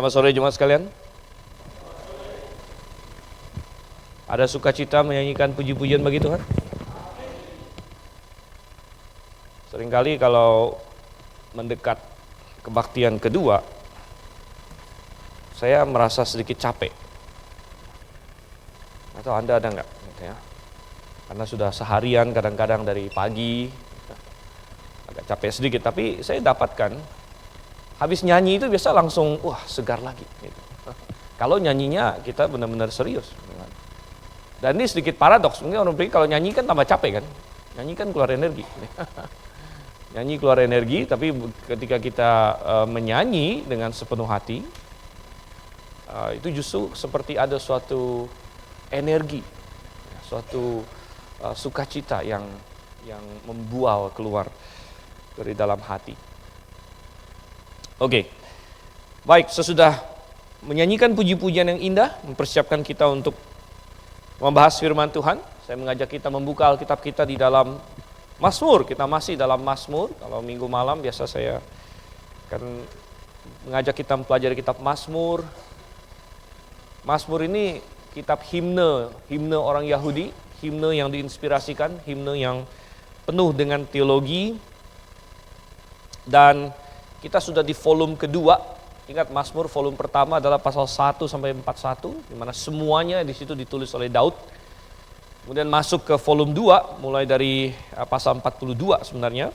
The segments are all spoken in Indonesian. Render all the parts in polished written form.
Selamat sore jemaat sekalian. Ada sukacita menyanyikan puji-pujian bagi Tuhan? Seringkali kalau mendekat kebaktian kedua, saya merasa sedikit capek. Atau Anda ada enggak? Gitu ya. Karena sudah seharian kadang-kadang dari pagi, agak capek sedikit. Tapi saya dapatkan, habis nyanyi itu biasa langsung, wah segar lagi. Gitu. Kalau nyanyinya kita benar-benar serius. Dan ini sedikit paradoks, mungkin orang pikir kalau nyanyi kan tambah capek kan. Nyanyi kan keluar energi. Nyanyi keluar energi, tapi ketika kita menyanyi dengan sepenuh hati, itu justru seperti ada suatu energi, suatu sukacita yang membual keluar dari dalam hati. Oke, baik, sesudah menyanyikan puji-pujian yang indah, mempersiapkan kita untuk membahas firman Tuhan, saya mengajak kita membuka Alkitab kita di dalam Mazmur. Kita masih dalam Mazmur. Kalau minggu malam biasa saya akan mengajak kita mempelajari kitab Mazmur. Mazmur ini kitab himne orang Yahudi, himne yang diinspirasikan, himne yang penuh dengan teologi. Dan kita sudah di volume kedua. Ingat, Mazmur volume pertama adalah pasal 1 sampai 41, di mana semuanya di situ ditulis oleh Daud. Kemudian masuk ke volume 2 mulai dari pasal 42 sebenarnya.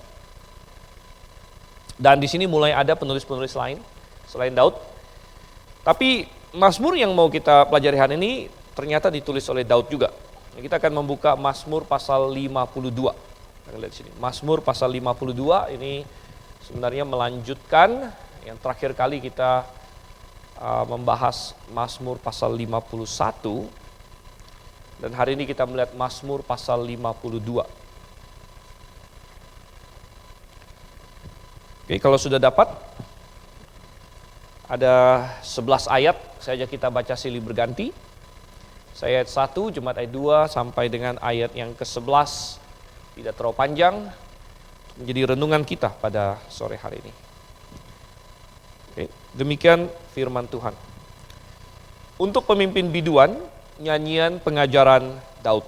Dan di sini mulai ada penulis-penulis lain selain Daud. Tapi Mazmur yang mau kita pelajari hari ini ternyata ditulis oleh Daud juga. Kita akan membuka Mazmur pasal 52. Kita lihat sini. Mazmur pasal 52 ini sebenarnya melanjutkan yang terakhir kali kita membahas Mazmur pasal 51, dan hari ini kita melihat Mazmur pasal 52. Oke, kalau sudah dapat, ada 11 ayat, saya ajak kita baca silih berganti. Saya ayat 1, Jemaat ayat 2, sampai dengan ayat yang ke-11, tidak terlalu panjang, menjadi renungan kita pada sore hari ini. Demikian firman Tuhan. Untuk pemimpin biduan, nyanyian pengajaran Daud.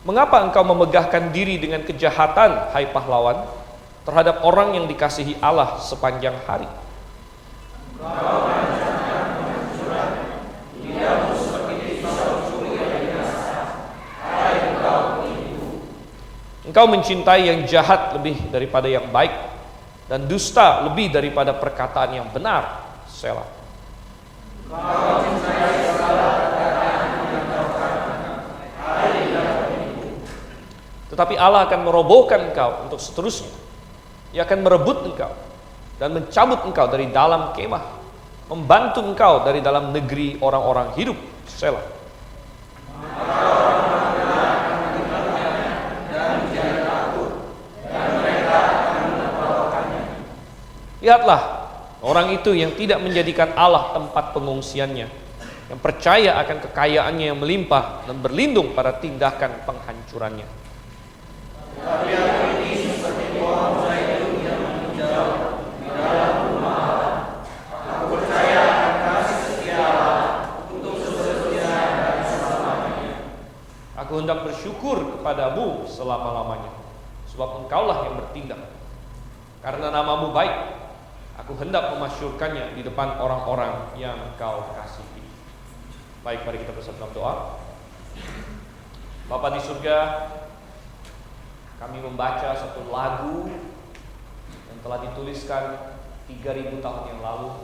Mengapa engkau memegahkan diri dengan kejahatan, hai pahlawan, terhadap orang yang dikasihi Allah sepanjang hari? Engkau mencintai yang jahat lebih daripada yang baik, dan dusta lebih daripada perkataan yang benar. Selah. Tetapi Allah akan merobohkan engkau untuk seterusnya. Ia akan merebut engkau dan mencabut engkau dari dalam kemah, membantu engkau dari dalam negeri orang-orang hidup. Selah. Lihatlah, orang itu yang tidak menjadikan Allah tempat pengungsiannya, yang percaya akan kekayaannya yang melimpah dan berlindung pada tindakan penghancurannya. Aku hendak bersyukur kepadamu selama-lamanya, sebab engkaulah yang bertindak. Karena namamu baik, aku hendak memasyurkannya di depan orang-orang yang Engkau kasihi. Baik, mari kita bersama dalam doa. Bapa di surga, kami membaca satu lagu yang telah dituliskan 3000 tahun yang lalu.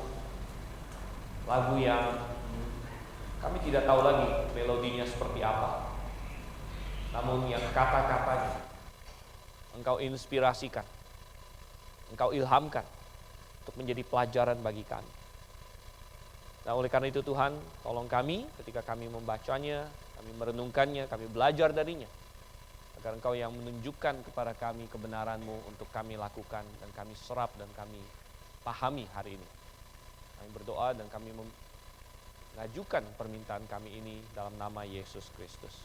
Lagu yang kami tidak tahu lagi melodinya seperti apa. Namun yang kata-katanya Engkau inspirasikan, Engkau ilhamkan untuk menjadi pelajaran bagi kami. Nah, oleh karena itu Tuhan, tolong kami ketika kami membacanya, kami merenungkannya, kami belajar darinya. Agar Engkau yang menunjukkan kepada kami kebenaran-Mu untuk kami lakukan dan kami serap dan kami pahami hari ini. Kami berdoa dan kami Ngajukan permintaan kami ini dalam nama Yesus Kristus.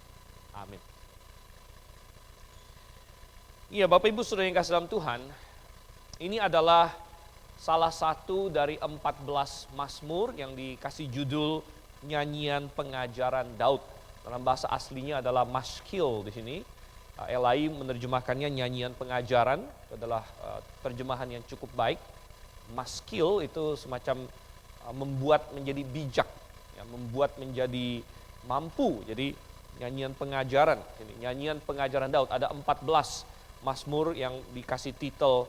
Amin. Iya, Bapak Ibu Saudara yang kasih dalam Tuhan, ini adalah salah satu dari 14 mazmur yang dikasih judul nyanyian pengajaran Daud. Dalam bahasa aslinya adalah maskil di sini. Elai menerjemahkannya nyanyian pengajaran, itu adalah terjemahan yang cukup baik. Maskil itu semacam membuat menjadi bijak, ya, membuat menjadi mampu. Jadi nyanyian pengajaran, ini nyanyian pengajaran Daud. Ada 14 mazmur yang dikasih titel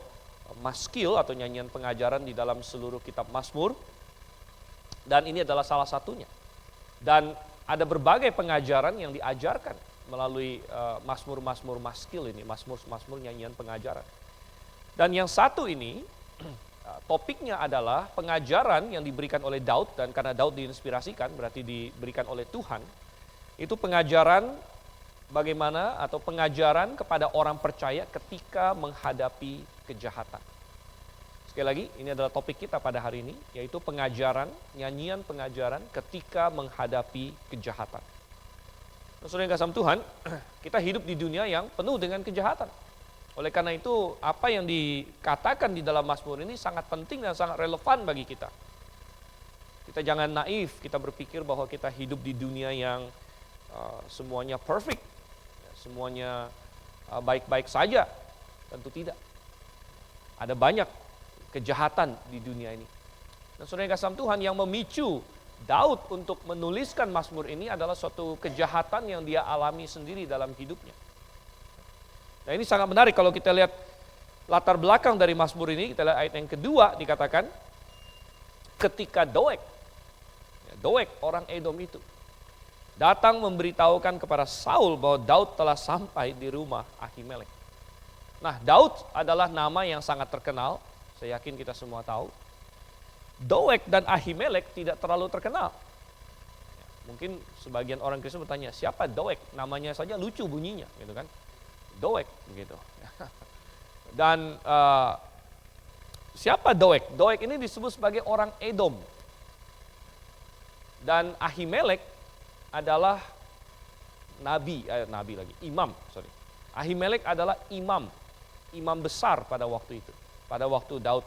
maskil atau nyanyian pengajaran di dalam seluruh kitab Mazmur. Dan ini adalah salah satunya. Dan ada berbagai pengajaran yang diajarkan melalui mazmur-mazmur maskil ini, mazmur-mazmur nyanyian pengajaran. Dan yang satu ini, topiknya adalah pengajaran yang diberikan oleh Daud, dan karena Daud diinspirasikan berarti diberikan oleh Tuhan. Itu pengajaran bagaimana atau pengajaran kepada orang percaya ketika menghadapi kejahatan. Sekali lagi, ini adalah topik kita pada hari ini, yaitu pengajaran, nyanyian pengajaran ketika menghadapi kejahatan. Saudara yang kasih Tuhan, kita hidup di dunia yang penuh dengan kejahatan. Oleh karena itu, apa yang dikatakan di dalam Mazmur ini sangat penting dan sangat relevan bagi kita. Kita jangan naif, kita berpikir bahwa kita hidup di dunia yang semuanya perfect, semuanya baik-baik saja. Tentu tidak. Ada banyak kejahatan di dunia ini. Dan saudara yang kasih Tuhan, yang memicu Daud untuk menuliskan Mazmur ini adalah suatu kejahatan yang dia alami sendiri dalam hidupnya. Nah, ini sangat menarik kalau kita lihat latar belakang dari Mazmur ini. Kita lihat ayat yang kedua, dikatakan ketika Doeg orang Edom itu datang memberitahukan kepada Saul bahwa Daud telah sampai di rumah Ahimelek. Nah, Daud adalah nama yang sangat terkenal, saya yakin kita semua tahu. Doeg dan Ahimelek tidak terlalu terkenal. Mungkin sebagian orang Kristen bertanya, siapa Doeg? Namanya saja lucu bunyinya, gitu kan? Doeg, begitu. Dan siapa Doeg? Doeg ini disebut sebagai orang Edom. Dan Ahimelek adalah imam. Ahimelek adalah imam besar pada waktu itu. Pada waktu Daud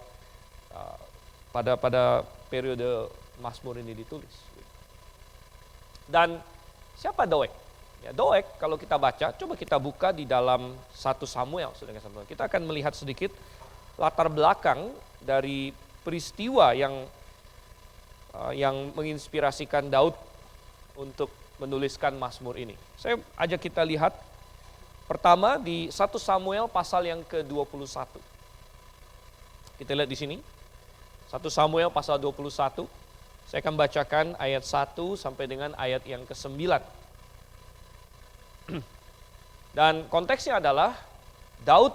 pada periode Mazmur ini ditulis. Dan siapa Doeg? Ya, Doeg kalau kita baca, coba kita buka di dalam 1 Samuel. Kita akan melihat sedikit latar belakang dari peristiwa yang menginspirasikan Daud untuk menuliskan Mazmur ini. Saya ajak kita lihat pertama di 1 Samuel pasal yang ke-21. Kita lihat di sini. 1 Samuel pasal 21, saya akan bacakan ayat 1 sampai dengan ayat yang ke-9. Dan konteksnya adalah Daud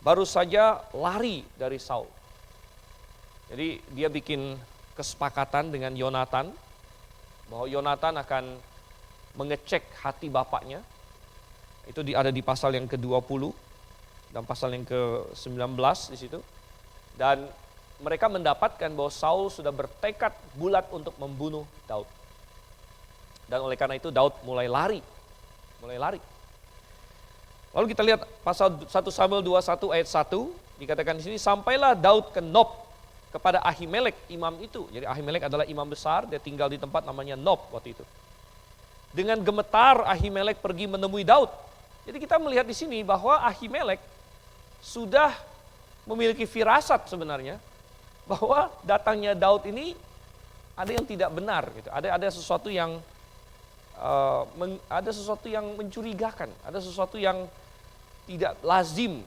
baru saja lari dari Saul. Jadi dia bikin kesepakatan dengan Yonatan, bahwa Yonatan akan mengecek hati bapaknya. Itu ada di pasal yang ke-20 dan pasal yang ke-19 di situ. Dan mereka mendapatkan bahwa Saul sudah bertekad bulat untuk membunuh Daud. Dan oleh karena itu Daud mulai lari. Lalu kita lihat pasal 1 Samuel 21 ayat 1, dikatakan di sini, sampailah Daud ke Nob kepada Ahimelek imam itu. Jadi Ahimelek adalah imam besar, dia tinggal di tempat namanya Nob waktu itu. Dengan gemetar Ahimelek pergi menemui Daud. Jadi kita melihat di sini bahwa Ahimelek sudah memiliki firasat sebenarnya bahwa datangnya Daud ini ada yang tidak benar gitu. Ada sesuatu yang mencurigakan, ada sesuatu yang tidak lazim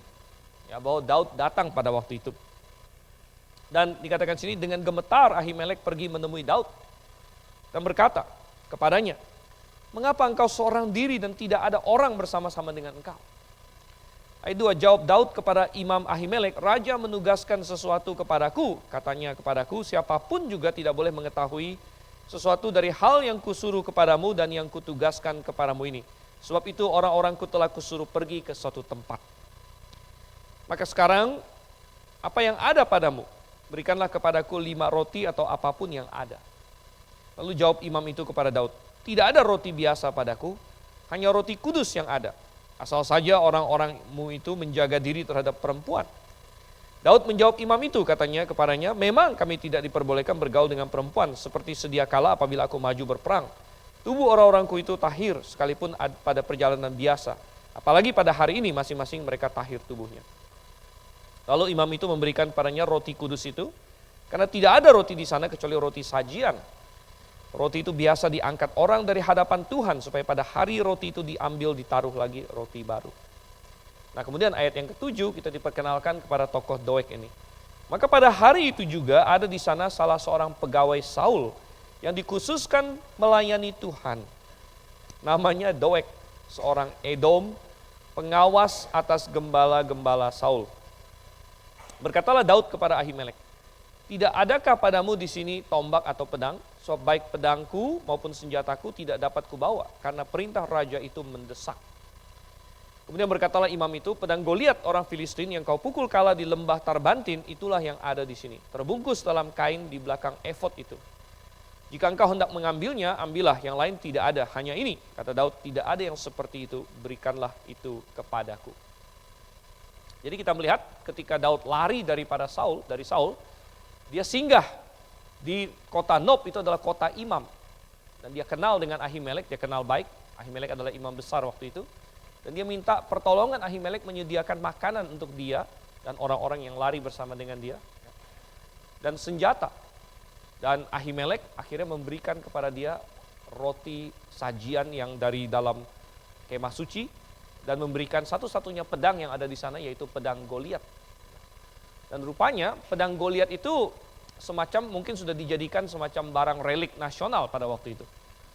ya, bahwa Daud datang pada waktu itu. Dan dikatakan sini dengan gemetar Ahimelek pergi menemui Daud dan berkata kepadanya, "Mengapa engkau seorang diri dan tidak ada orang bersama-sama dengan engkau?" Ayat 2, jawab Daud kepada Imam Ahimelek, "Raja menugaskan sesuatu kepadaku," katanya kepadaku, "siapapun juga tidak boleh mengetahui sesuatu dari hal yang kusuruh kepadamu dan yang kutugaskan kepadamu ini. Sebab itu orang-orangku telah kusuruh pergi ke suatu tempat. Maka sekarang apa yang ada padamu? Berikanlah kepadaku 5 roti atau apapun yang ada." Lalu jawab imam itu kepada Daud, tidak ada roti biasa padaku, hanya roti kudus yang ada. Asal saja orang-orangmu itu menjaga diri terhadap perempuan. Daud menjawab imam itu, katanya kepadanya, memang kami tidak diperbolehkan bergaul dengan perempuan, seperti sedia kala apabila aku maju berperang. Tubuh orang-orangku itu tahir, sekalipun pada perjalanan biasa. Apalagi pada hari ini masing-masing mereka tahir tubuhnya. Lalu imam itu memberikan padanya roti kudus itu, karena tidak ada roti di sana kecuali roti sajian. Roti itu biasa diangkat orang dari hadapan Tuhan, supaya pada hari roti itu diambil, ditaruh lagi roti baru. Nah kemudian ayat yang ketujuh kita diperkenalkan kepada tokoh Doeg ini. Maka pada hari itu juga ada di sana salah seorang pegawai Saul yang dikhususkan melayani Tuhan. Namanya Doeg, seorang Edom, pengawas atas gembala-gembala Saul. Berkatalah Daud kepada Ahimelek, tidak adakah padamu di sini tombak atau pedang? Sebab baik pedangku maupun senjataku tidak dapat kubawa, karena perintah raja itu mendesak. Kemudian berkatalah imam itu, pedang Goliat orang Filistin yang kau pukul kalah di lembah Tarbantin, itulah yang ada di sini, terbungkus dalam kain di belakang efod itu. Jika engkau hendak mengambilnya, ambillah, yang lain tidak ada, hanya ini. Kata Daud, tidak ada yang seperti itu, berikanlah itu kepadaku. Jadi kita melihat ketika Daud lari dari Saul, dia singgah di kota Nob, itu adalah kota imam. Dan dia kenal dengan Ahimelek, dia kenal baik. Ahimelek adalah imam besar waktu itu. Dan dia minta pertolongan Ahimelek menyediakan makanan untuk dia dan orang-orang yang lari bersama dengan dia. Dan senjata. Dan Ahimelek akhirnya memberikan kepada dia roti sajian yang dari dalam kemah suci. Dan memberikan satu-satunya pedang yang ada di sana, yaitu pedang Goliat. Dan rupanya pedang Goliat itu semacam mungkin sudah dijadikan semacam barang relik nasional pada waktu itu.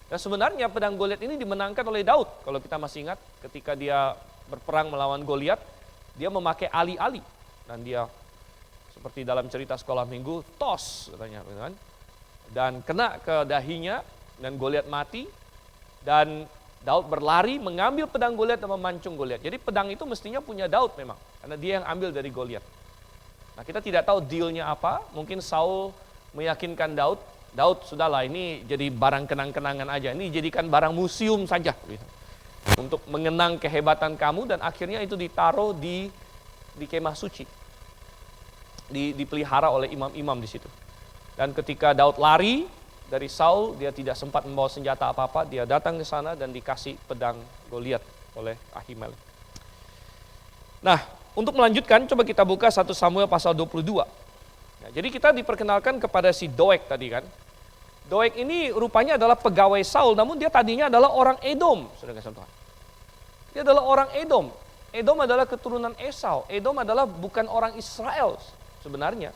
Dan sebenarnya pedang Goliat ini dimenangkan oleh Daud. Kalau kita masih ingat ketika dia berperang melawan Goliat, dia memakai ali-ali. Dan dia seperti dalam cerita sekolah minggu, tos katanya, kan? Dan kena ke dahinya dan Goliat mati. Dan Daud berlari mengambil pedang Goliat dan memancung Goliat. Jadi pedang itu mestinya punya Daud memang, karena dia yang ambil dari Goliat. Nah kita tidak tahu dealnya apa, mungkin Saul meyakinkan Daud sudahlah ini jadi barang kenang-kenangan aja, ini jadikan barang museum saja. Gitu. Untuk mengenang kehebatan kamu, dan akhirnya itu ditaruh di kemah suci. Dipelihara oleh imam-imam di situ. Dan ketika Daud lari dari Saul, dia tidak sempat membawa senjata apa-apa, dia datang ke sana dan dikasih pedang Goliat oleh Ahimelek. Nah, untuk melanjutkan, coba kita buka 1 Samuel pasal 22. Nah, jadi kita diperkenalkan kepada si Doeg tadi kan. Doeg ini rupanya adalah pegawai Saul, namun dia tadinya adalah orang Edom. Saudara kasih Tuhan. Dia adalah orang Edom. Edom adalah keturunan Esau. Edom adalah bukan orang Israel sebenarnya.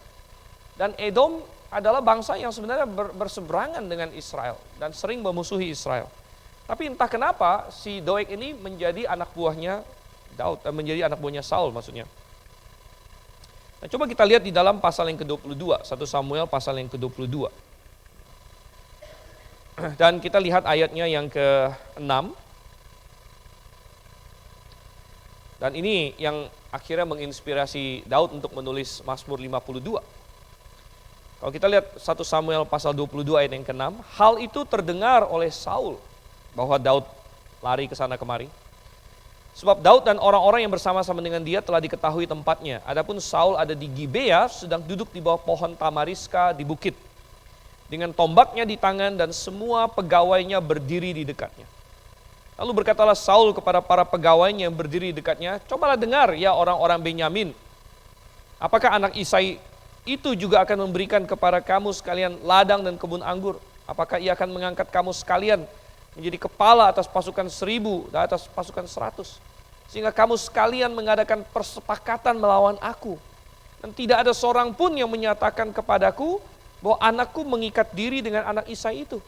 Dan Edom adalah bangsa yang sebenarnya berseberangan dengan Israel dan sering memusuhi Israel. Tapi entah kenapa si Doeg ini menjadi anak buahnya Daud, menjadi anak buahnya Saul maksudnya. Nah, coba kita lihat di dalam pasal yang ke-22, 1 Samuel pasal yang ke-22. Dan kita lihat ayatnya yang ke-6. Dan ini yang akhirnya menginspirasi Daud untuk menulis Mazmur 52. Kalau kita lihat 1 Samuel pasal 22 ayat yang ke-6, hal itu terdengar oleh Saul bahwa Daud lari ke sana kemari. Sebab Daud dan orang-orang yang bersama-sama dengan dia telah diketahui tempatnya. Adapun Saul ada di Gibea, sedang duduk di bawah pohon tamariska di bukit. Dengan tombaknya di tangan dan semua pegawainya berdiri di dekatnya. Lalu berkatalah Saul kepada para pegawainya yang berdiri di dekatnya, cobalah dengar ya orang-orang Benyamin. Apakah anak Isai itu juga akan memberikan kepada kamu sekalian ladang dan kebun anggur? Apakah ia akan mengangkat kamu sekalian menjadi kepala atas pasukan 1000 dan atas pasukan 100? Sehingga kamu sekalian mengadakan persepakatan melawan aku. Dan tidak ada seorang pun yang menyatakan kepadaku bahwa anakku mengikat diri dengan anak Isai itu.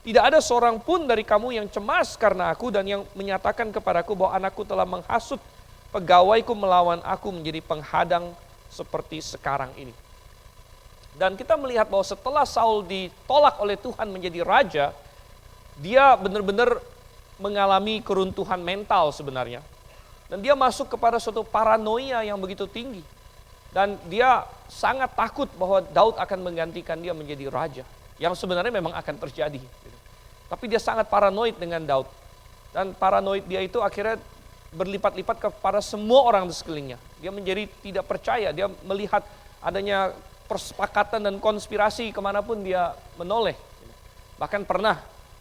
Tidak ada seorang pun dari kamu yang cemas karena aku dan yang menyatakan kepadaku bahwa anakku telah menghasut pegawaiku melawan aku menjadi penghadang seperti sekarang ini. Dan kita melihat bahwa setelah Saul ditolak oleh Tuhan menjadi raja, dia benar-benar mengalami keruntuhan mental sebenarnya. Dan dia masuk kepada suatu paranoia yang begitu tinggi. Dan dia sangat takut bahwa Daud akan menggantikan dia menjadi raja. yang sebenarnya memang akan terjadi. Gitu. Tapi dia sangat paranoid dengan Daud. Dan paranoid dia itu akhirnya berlipat-lipat kepada semua orang di sekelilingnya. Dia menjadi tidak percaya, dia melihat adanya persepakatan dan konspirasi kemanapun dia menoleh. Bahkan pernah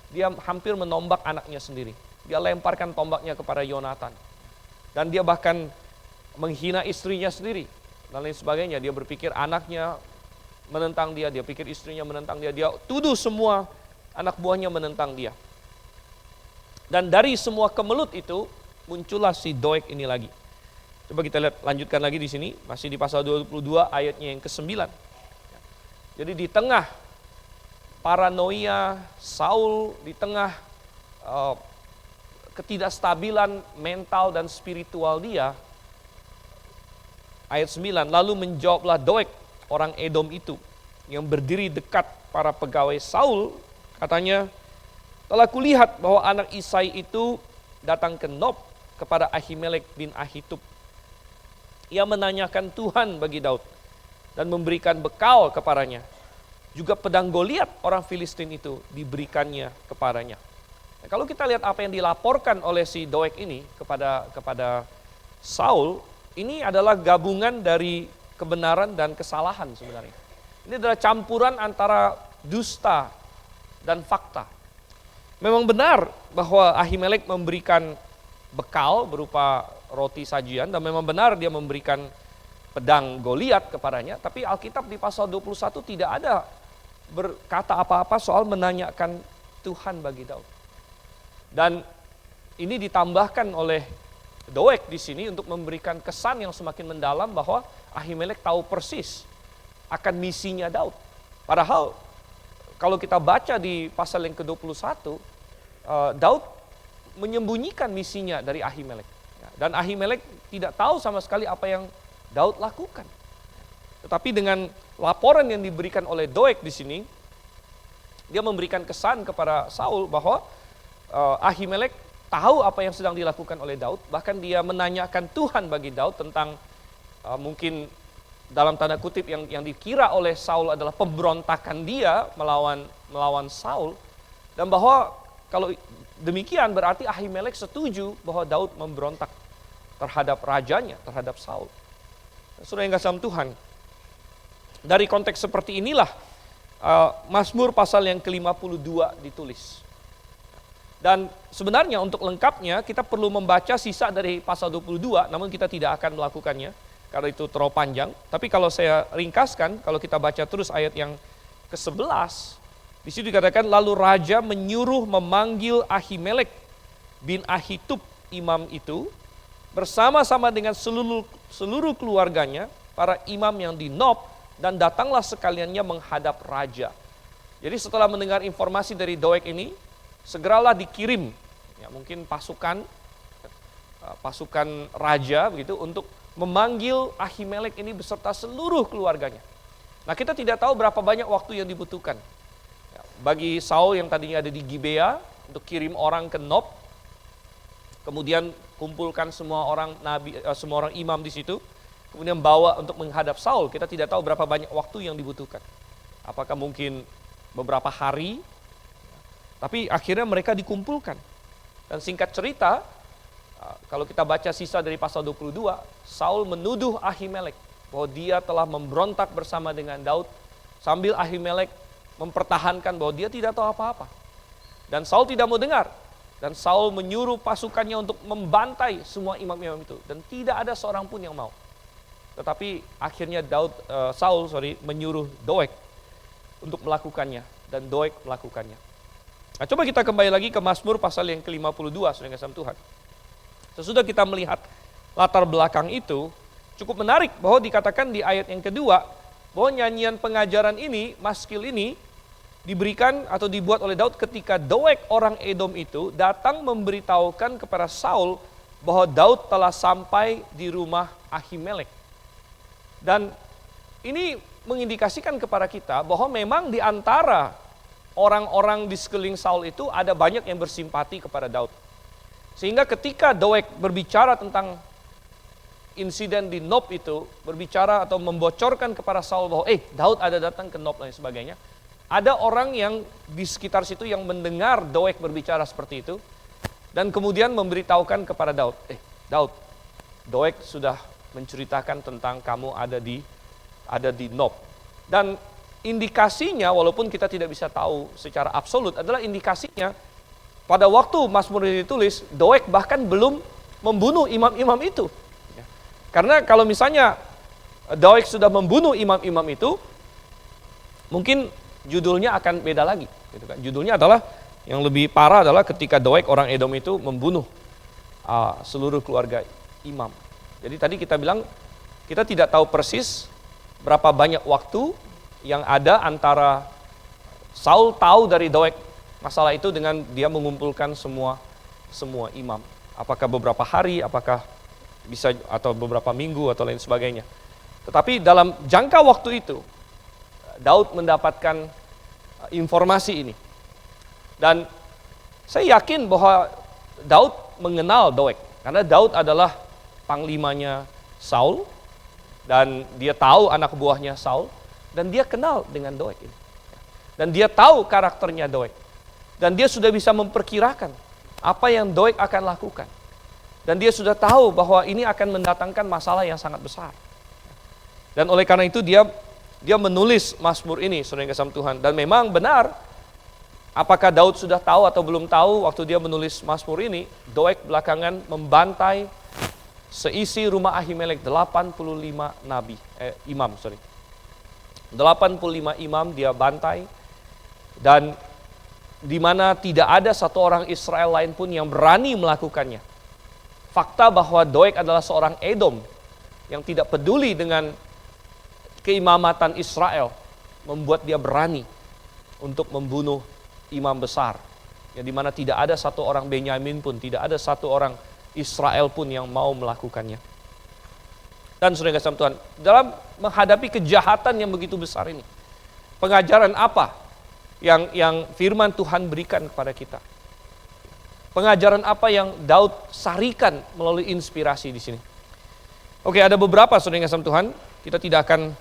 dia hampir menombak anaknya sendiri. Dia lemparkan tombaknya kepada Yonatan. Dan dia bahkan menghina istrinya sendiri. Dan lain sebagainya. Dia berpikir anaknya menentang dia, dia pikir istrinya menentang dia. Dia tuduh semua anak buahnya menentang dia. Dan dari semua kemelut itu, muncullah si Doeg ini lagi. Coba kita lihat, lanjutkan lagi di sini. Masih di pasal 22 ayatnya yang ke-9. Jadi di tengah paranoia Saul, di tengah ketidakstabilan mental dan spiritual dia, ayat 9, lalu menjawablah Doeg, orang Edom itu, yang berdiri dekat para pegawai Saul, katanya, telah kulihat bahwa anak Isai itu datang ke Nob kepada Ahimelek bin Ahitub. Ia menanyakan Tuhan bagi Daud dan memberikan bekal kepadanya. Juga pedang Goliat orang Filistin itu diberikannya kepadanya. Nah, kalau kita lihat apa yang dilaporkan oleh si Doeg ini kepada Saul, ini adalah gabungan dari kebenaran dan kesalahan sebenarnya. Ini adalah campuran antara dusta dan fakta. Memang benar bahwa Ahimelek memberikan bekal berupa roti sajian, dan memang benar dia memberikan pedang Goliat kepadanya, tapi Alkitab di pasal 21 tidak ada berkata apa-apa soal menanyakan Tuhan bagi Daud. Dan ini ditambahkan oleh Doeg di sini untuk memberikan kesan yang semakin mendalam bahwa Ahimelek tahu persis akan misinya Daud. Padahal kalau kita baca di pasal yang ke-21, Daud menyembunyikan misinya dari Ahimelek. Dan Ahimelek tidak tahu sama sekali apa yang Daud lakukan. Tetapi dengan laporan yang diberikan oleh Doeg di sini, dia memberikan kesan kepada Saul bahwa Ahimelek tahu apa yang sedang dilakukan oleh Daud. Bahkan dia menanyakan Tuhan bagi Daud tentang mungkin dalam tanda kutip yang dikira oleh Saul adalah pemberontakan dia melawan Saul. Dan bahwa kalau demikian berarti Ahimelek setuju bahwa Daud memberontak terhadap rajanya, terhadap Saul. Saudara yang kasih Tuhan, dari konteks seperti inilah Mazmur pasal yang ke-52 ditulis. Dan sebenarnya untuk lengkapnya kita perlu membaca sisa dari pasal 22, namun kita tidak akan melakukannya karena itu terlalu panjang. Tapi kalau saya ringkaskan, kalau kita baca terus ayat yang ke-11, di situ dikatakan, lalu raja menyuruh memanggil Ahimelek bin Ahitub imam itu bersama-sama dengan seluruh keluarganya, para imam yang di Nob, dan datanglah sekaliannya menghadap raja. Jadi setelah mendengar informasi dari Doeg ini, segeralah dikirim, ya mungkin pasukan raja begitu untuk memanggil Ahimelek ini beserta seluruh keluarganya. Nah, kita tidak tahu berapa banyak waktu yang dibutuhkan. Ya, bagi Saul yang tadinya ada di Gibea untuk kirim orang ke Nob, kemudian kumpulkan semua orang imam di situ, kemudian bawa untuk menghadap Saul. Kita tidak tahu berapa banyak waktu yang dibutuhkan. Apakah mungkin beberapa hari? Tapi akhirnya mereka dikumpulkan. Dan singkat cerita, kalau kita baca sisa dari pasal 22, Saul menuduh Ahimelek bahwa dia telah memberontak bersama dengan Daud, sambil Ahimelek mempertahankan bahwa dia tidak tahu apa-apa. Dan Saul tidak mau dengar. Dan Saul menyuruh pasukannya untuk membantai semua imam-imam itu. Dan tidak ada seorang pun yang mau. Tetapi akhirnya Saul menyuruh Doeg untuk melakukannya. Dan Doeg melakukannya. Nah, coba kita kembali lagi ke Mazmur pasal yang ke-52, saudara yang kasih Tuhan. Sesudah kita melihat latar belakang itu, cukup menarik bahwa dikatakan di ayat yang kedua, bahwa nyanyian pengajaran ini, maskil ini, diberikan atau dibuat oleh Daud ketika Doeg orang Edom itu datang memberitahukan kepada Saul bahwa Daud telah sampai di rumah Ahimelek. Dan ini mengindikasikan kepada kita bahwa memang di antara orang-orang di sekeliling Saul itu ada banyak yang bersimpati kepada Daud. Sehingga ketika Doeg berbicara tentang insiden di Nob itu, berbicara atau membocorkan kepada Saul bahwa Daud ada datang ke Nob dan sebagainya, ada orang yang di sekitar situ yang mendengar Doeg berbicara seperti itu, dan kemudian memberitahukan kepada Daud, Daud, Doeg sudah menceritakan tentang kamu ada di Nob. Dan indikasinya, walaupun kita tidak bisa tahu secara absolut, adalah indikasinya pada waktu Mazmur ini ditulis, Doeg bahkan belum membunuh imam-imam itu. Karena kalau misalnya Doeg sudah membunuh imam-imam itu, mungkin judulnya akan beda lagi. Gitu kan. Judulnya adalah, yang lebih parah adalah ketika Doeg orang Edom itu membunuh seluruh keluarga imam. Jadi tadi kita bilang, kita tidak tahu persis berapa banyak waktu yang ada antara Saul tahu dari Doeg masalah itu dengan dia mengumpulkan semua imam. Apakah beberapa hari, apakah bisa atau beberapa minggu atau lain sebagainya. Tetapi dalam jangka waktu itu, Daud mendapatkan informasi ini. Dan saya yakin bahwa Daud mengenal Doeg, karena Daud adalah panglimanya Saul, dan dia tahu anak buahnya Saul, dan dia kenal dengan Doeg ini. Dan dia tahu karakternya Doeg. Dan dia sudah bisa memperkirakan apa yang Doeg akan lakukan. Dan dia sudah tahu bahwa ini akan mendatangkan masalah yang sangat besar. Dan oleh karena itu dia menulis Mazmur ini, saudara yang kasih Tuhan. Dan memang benar, apakah Daud sudah tahu atau belum tahu waktu dia menulis Mazmur ini, Doeg belakangan membantai seisi rumah Ahimelek 85 imam. 85 imam dia bantai, dan di mana tidak ada satu orang Israel lain pun yang berani melakukannya. Fakta bahwa Doeg adalah seorang Edom yang tidak peduli dengan keimamatan Israel membuat dia berani untuk membunuh imam besar. Yang di mana tidak ada satu orang Benyamin pun, tidak ada satu orang Israel pun yang mau melakukannya. Dan saudara kasih Tuhan, dalam menghadapi kejahatan yang begitu besar ini, pengajaran apa yang firman Tuhan berikan kepada kita? Pengajaran apa yang Daud sarikan melalui inspirasi di sini? Oke, ada beberapa saudara yang kasih Tuhan. Kita tidak akan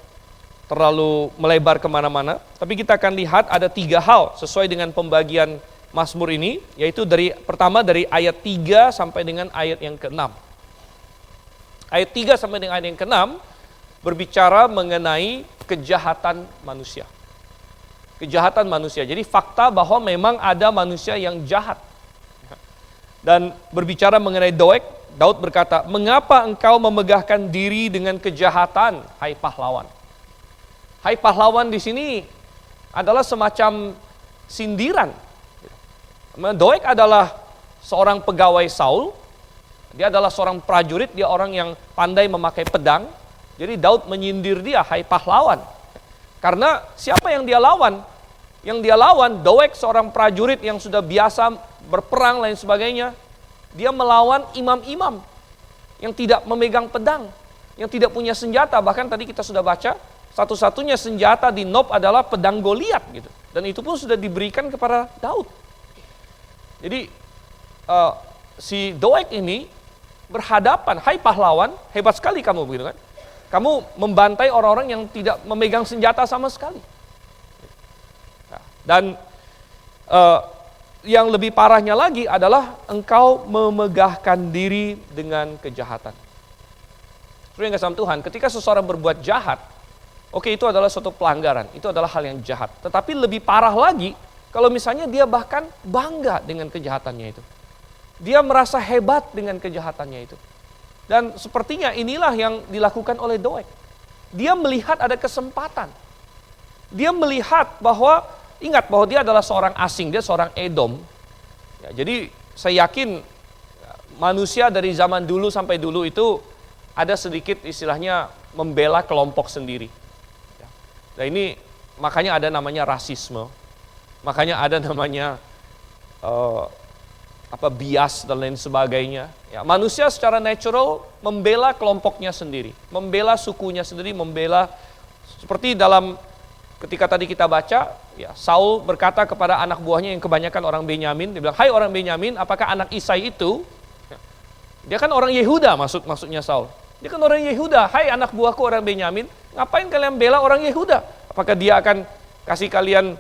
terlalu melebar kemana-mana, tapi kita akan lihat ada 3 hal sesuai dengan pembagian Mazmur ini, yaitu pertama dari ayat 3 sampai dengan ayat yang ke-6. Ayat 3 sampai dengan ayat yang ke-6 berbicara mengenai kejahatan manusia. Kejahatan manusia. Jadi fakta bahwa memang ada manusia yang jahat. Dan berbicara mengenai Doeg, Daud berkata, "Mengapa engkau memegahkan diri dengan kejahatan, hai pahlawan?" Hai pahlawan di sini adalah semacam sindiran. Doeg adalah seorang pegawai Saul, dia adalah seorang prajurit, dia orang yang pandai memakai pedang. Jadi Daud menyindir dia, hai pahlawan. Karena siapa yang dia lawan? Yang dia lawan, Doeg seorang prajurit yang sudah biasa berperang lain sebagainya. Dia melawan imam-imam yang tidak memegang pedang, yang tidak punya senjata. Bahkan tadi kita sudah baca, satu-satunya senjata di Nob adalah pedang Goliat gitu. Dan itu pun sudah diberikan kepada Daud. Jadi si Doeg ini berhadapan, hai pahlawan, hebat sekali kamu begitu kan. Kamu membantai orang-orang yang tidak memegang senjata sama sekali. Dan yang lebih parahnya lagi adalah engkau memegahkan diri dengan kejahatan. Saudara yang kasih Tuhan, ketika seseorang berbuat jahat, oke, itu adalah suatu pelanggaran, itu adalah hal yang jahat. Tetapi lebih parah lagi, kalau misalnya dia bahkan bangga dengan kejahatannya itu. Dia merasa hebat dengan kejahatannya itu. Dan sepertinya inilah yang dilakukan oleh Doeg. Dia melihat ada kesempatan. Dia melihat bahwa, ingat bahwa dia adalah seorang asing, dia seorang Edom. Ya, jadi saya yakin manusia dari zaman dulu sampai dulu itu ada sedikit istilahnya membela kelompok sendiri. Nah ini makanya ada namanya rasisme, makanya ada namanya bias dan lain sebagainya. Ya, manusia secara natural membela kelompoknya sendiri, membela sukunya sendiri, membela seperti dalam ketika tadi kita baca, ya, Saul berkata kepada anak buahnya yang kebanyakan orang Benyamin, dia bilang, hai orang Benyamin, apakah anak Isai itu? Dia kan orang Yehuda maksudnya Saul. Dia kan orang Yehuda, hai anak buahku orang Benyamin, ngapain kalian bela orang Yehuda? Apakah dia akan kasih kalian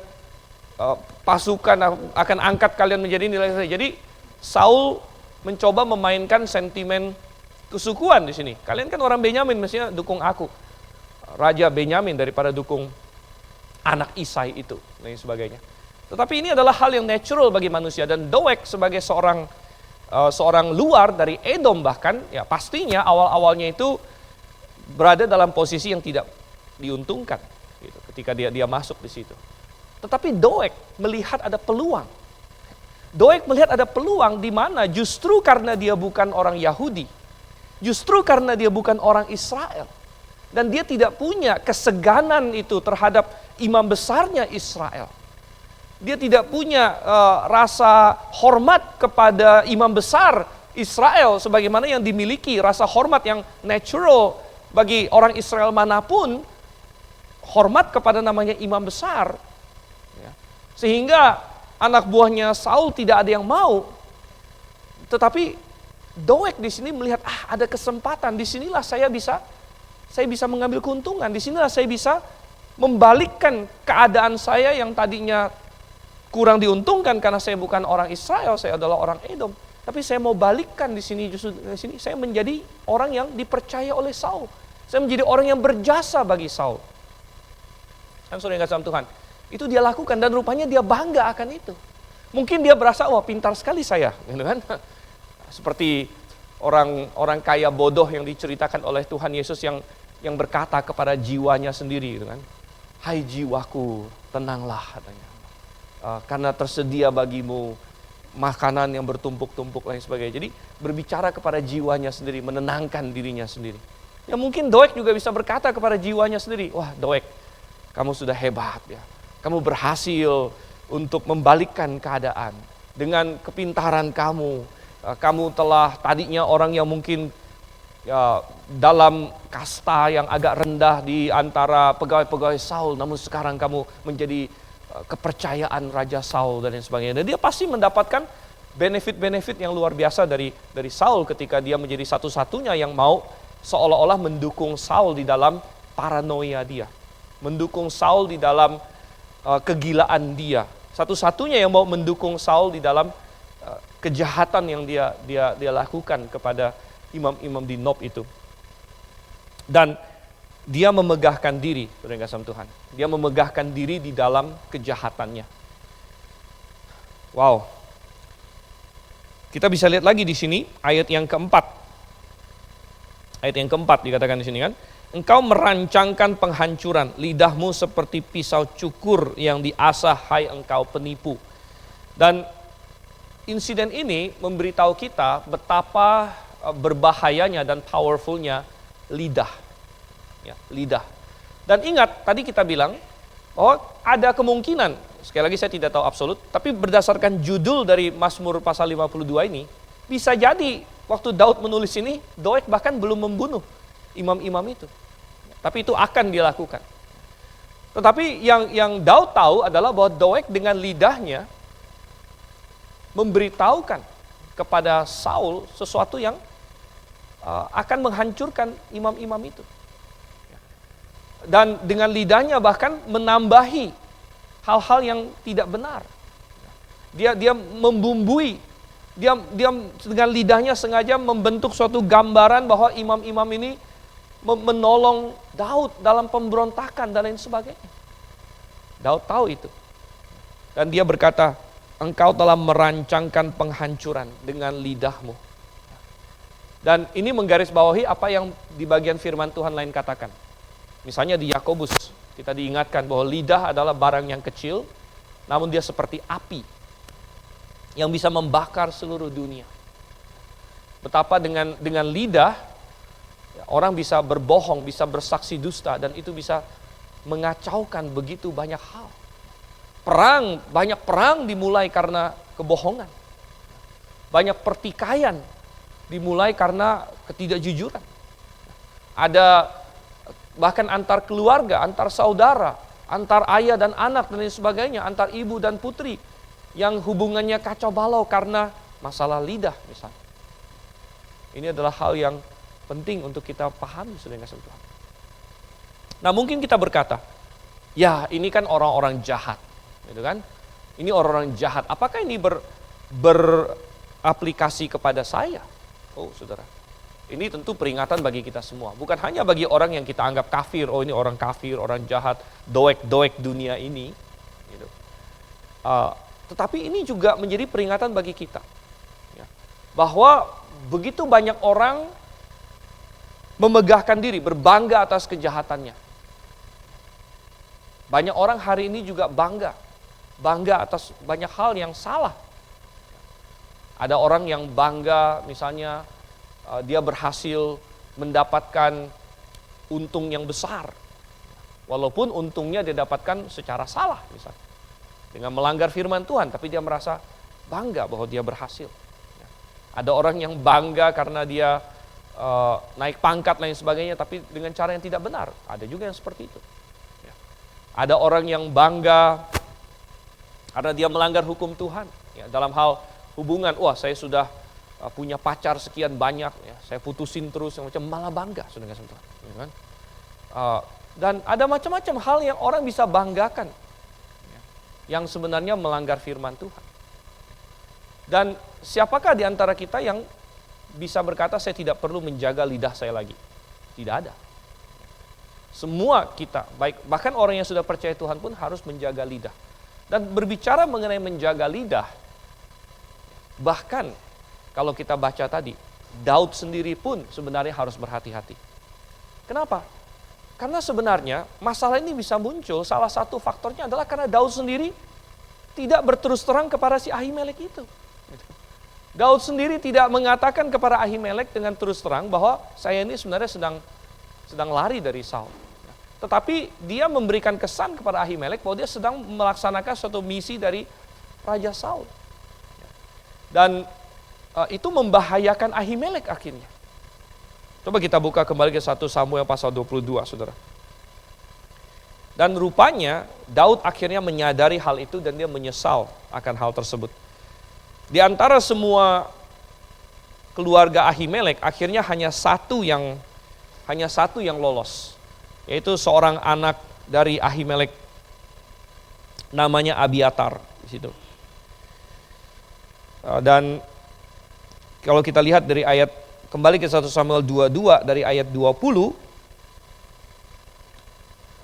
pasukan akan angkat kalian menjadi nilai saya. Jadi Saul mencoba memainkan sentimen kesukuan di sini. Kalian kan orang Benyamin, mestinya dukung aku, Raja Benyamin, daripada dukung anak Isai itu dan sebagainya. Tetapi ini adalah hal yang natural bagi manusia, dan Doeg sebagai seorang luar dari Edom bahkan, ya pastinya awal-awalnya itu berada dalam posisi yang tidak diuntungkan gitu, ketika dia masuk di situ. Tetapi Doeg melihat ada peluang. Doeg melihat ada peluang di mana justru karena dia bukan orang Yahudi, justru karena dia bukan orang Israel, dan dia tidak punya keseganan itu terhadap imam besarnya Israel. Dia tidak punya rasa hormat kepada imam besar Israel sebagaimana yang dimiliki rasa hormat yang natural bagi orang Israel manapun, hormat kepada namanya imam besar. Ya. Sehingga anak buahnya Saul tidak ada yang mau. Tetapi Doeg di sini melihat ada kesempatan, disinilah saya bisa mengambil keuntungan, disinilah saya bisa membalikkan keadaan saya yang tadinya kurang diuntungkan karena saya bukan orang Israel, saya adalah orang Edom. Tapi saya mau balikkan di sini, justru di sini saya menjadi orang yang dipercaya oleh Saul. Saya menjadi orang yang berjasa bagi Saul. Dan saudara yang kasih Tuhan, itu dia lakukan dan rupanya dia bangga akan itu. Mungkin dia berasa, wah pintar sekali saya, gitu kan? Seperti orang kaya bodoh yang diceritakan oleh Tuhan Yesus yang berkata kepada jiwanya sendiri, gitu kan? Hai jiwaku, tenanglah, katanya. Karena tersedia bagimu makanan yang bertumpuk-tumpuk lain sebagainya. Jadi berbicara kepada jiwanya sendiri, menenangkan dirinya sendiri. Ya mungkin Doeg juga bisa berkata kepada jiwanya sendiri, wah Doeg, kamu sudah hebat ya. Kamu berhasil untuk membalikkan keadaan. Dengan kepintaran kamu, kamu telah tadinya orang yang mungkin ya, dalam kasta yang agak rendah di antara pegawai-pegawai Saul, namun sekarang kamu menjadi kepercayaan Raja Saul dan lain sebagainya. Dan dia pasti mendapatkan benefit-benefit yang luar biasa dari Saul ketika dia menjadi satu-satunya yang mau seolah-olah mendukung Saul di dalam paranoia dia. Mendukung Saul di dalam kegilaan dia. Satu-satunya yang mau mendukung Saul di dalam kejahatan yang dia lakukan kepada imam-imam di Nob itu. Dan dia memegahkan diri, saudara yang kasih Tuhan. Dia memegahkan diri di dalam kejahatannya. Wow. Kita bisa lihat lagi di sini ayat yang keempat. Ayat yang keempat dikatakan di sini kan, engkau merancangkan penghancuran, lidahmu seperti pisau cukur yang diasah, hai engkau penipu. Dan insiden ini memberitahu kita betapa berbahayanya dan powerfulnya lidah. Ya, lidah. Dan ingat, tadi kita bilang bahwa ada kemungkinan, sekali lagi saya tidak tahu absolut, tapi berdasarkan judul dari Mazmur pasal 52 ini, bisa jadi waktu Daud menulis ini, Doeg bahkan belum membunuh imam-imam itu. Tapi itu akan dilakukan. Tetapi yang Daud tahu adalah bahwa Doeg dengan lidahnya memberitahukan kepada Saul sesuatu yang akan menghancurkan imam-imam itu. Dan dengan lidahnya bahkan menambahi hal-hal yang tidak benar. Dia membumbui, dia dengan lidahnya sengaja membentuk suatu gambaran bahwa imam-imam ini menolong Daud dalam pemberontakan dan lain sebagainya. Daud tahu itu. Dan dia berkata, engkau telah merancangkan penghancuran dengan lidahmu. Dan ini menggarisbawahi apa yang di bagian firman Tuhan lain katakan. Misalnya di Yakobus, kita diingatkan bahwa lidah adalah barang yang kecil, namun dia seperti api yang bisa membakar seluruh dunia. Betapa dengan lidah, orang bisa berbohong, bisa bersaksi dusta, dan itu bisa mengacaukan begitu banyak hal. Banyak perang dimulai karena kebohongan. Banyak pertikaian dimulai karena ketidakjujuran. Ada bahkan antar keluarga, antar saudara, antar ayah dan anak dan lain sebagainya, antar ibu dan putri yang hubungannya kacau balau karena masalah lidah misalnya. Ini adalah hal yang penting untuk kita pahami, saudara kasih Tuhan. Nah, mungkin kita berkata, ya ini kan orang-orang jahat, gitu kan? Ini orang-orang jahat. Apakah ini beraplikasi kepada saya? Oh saudara, ini tentu peringatan bagi kita semua. Bukan hanya bagi orang yang kita anggap kafir. Oh ini orang kafir, orang jahat, doek-doek dunia ini. Gitu. Tetapi ini juga menjadi peringatan bagi kita. Ya. Bahwa begitu banyak orang memegahkan diri, berbangga atas kejahatannya. Banyak orang hari ini juga bangga atas banyak hal yang salah. Ada orang yang bangga misalnya dia berhasil mendapatkan untung yang besar. Walaupun untungnya dia dapatkan secara salah misalnya. Dengan melanggar firman Tuhan, tapi dia merasa bangga bahwa dia berhasil. Ada orang yang bangga karena dia naik pangkat lain sebagainya, tapi dengan cara yang tidak benar. Ada juga yang seperti itu. Ada orang yang bangga karena dia melanggar hukum Tuhan. Ya, dalam hal hubungan, wah saya sudah punya pacar sekian banyak, ya, saya putusin terus, macam malah bangga sudah dengan Tuhan. Ya, kan? Dan ada macam-macam hal yang orang bisa banggakan, ya, yang sebenarnya melanggar firman Tuhan. Dan siapakah di antara kita yang bisa berkata saya tidak perlu menjaga lidah saya lagi? Tidak ada. Semua kita, bahkan orang yang sudah percaya Tuhan pun harus menjaga lidah. Dan berbicara mengenai menjaga lidah, bahkan kalau kita baca tadi, Daud sendiri pun sebenarnya harus berhati-hati. Kenapa? Karena sebenarnya masalah ini bisa muncul, salah satu faktornya adalah karena Daud sendiri tidak berterus terang kepada si Ahimelek itu. Daud sendiri tidak mengatakan kepada Ahimelek dengan terus terang bahwa saya ini sebenarnya sedang lari dari Saul. Tetapi dia memberikan kesan kepada Ahimelek bahwa dia sedang melaksanakan suatu misi dari Raja Saul. Dan itu membahayakan Ahimelek akhirnya. Coba kita buka kembali ke 1 Samuel pasal 22, saudara. Dan rupanya Daud akhirnya menyadari hal itu dan dia menyesal akan hal tersebut. Di antara semua keluarga Ahimelek, akhirnya hanya satu yang lolos. Yaitu seorang anak dari Ahimelek, namanya Abiatar di situ. Dan kalau kita lihat dari ayat, kembali ke 1 Samuel 22 dari ayat 20,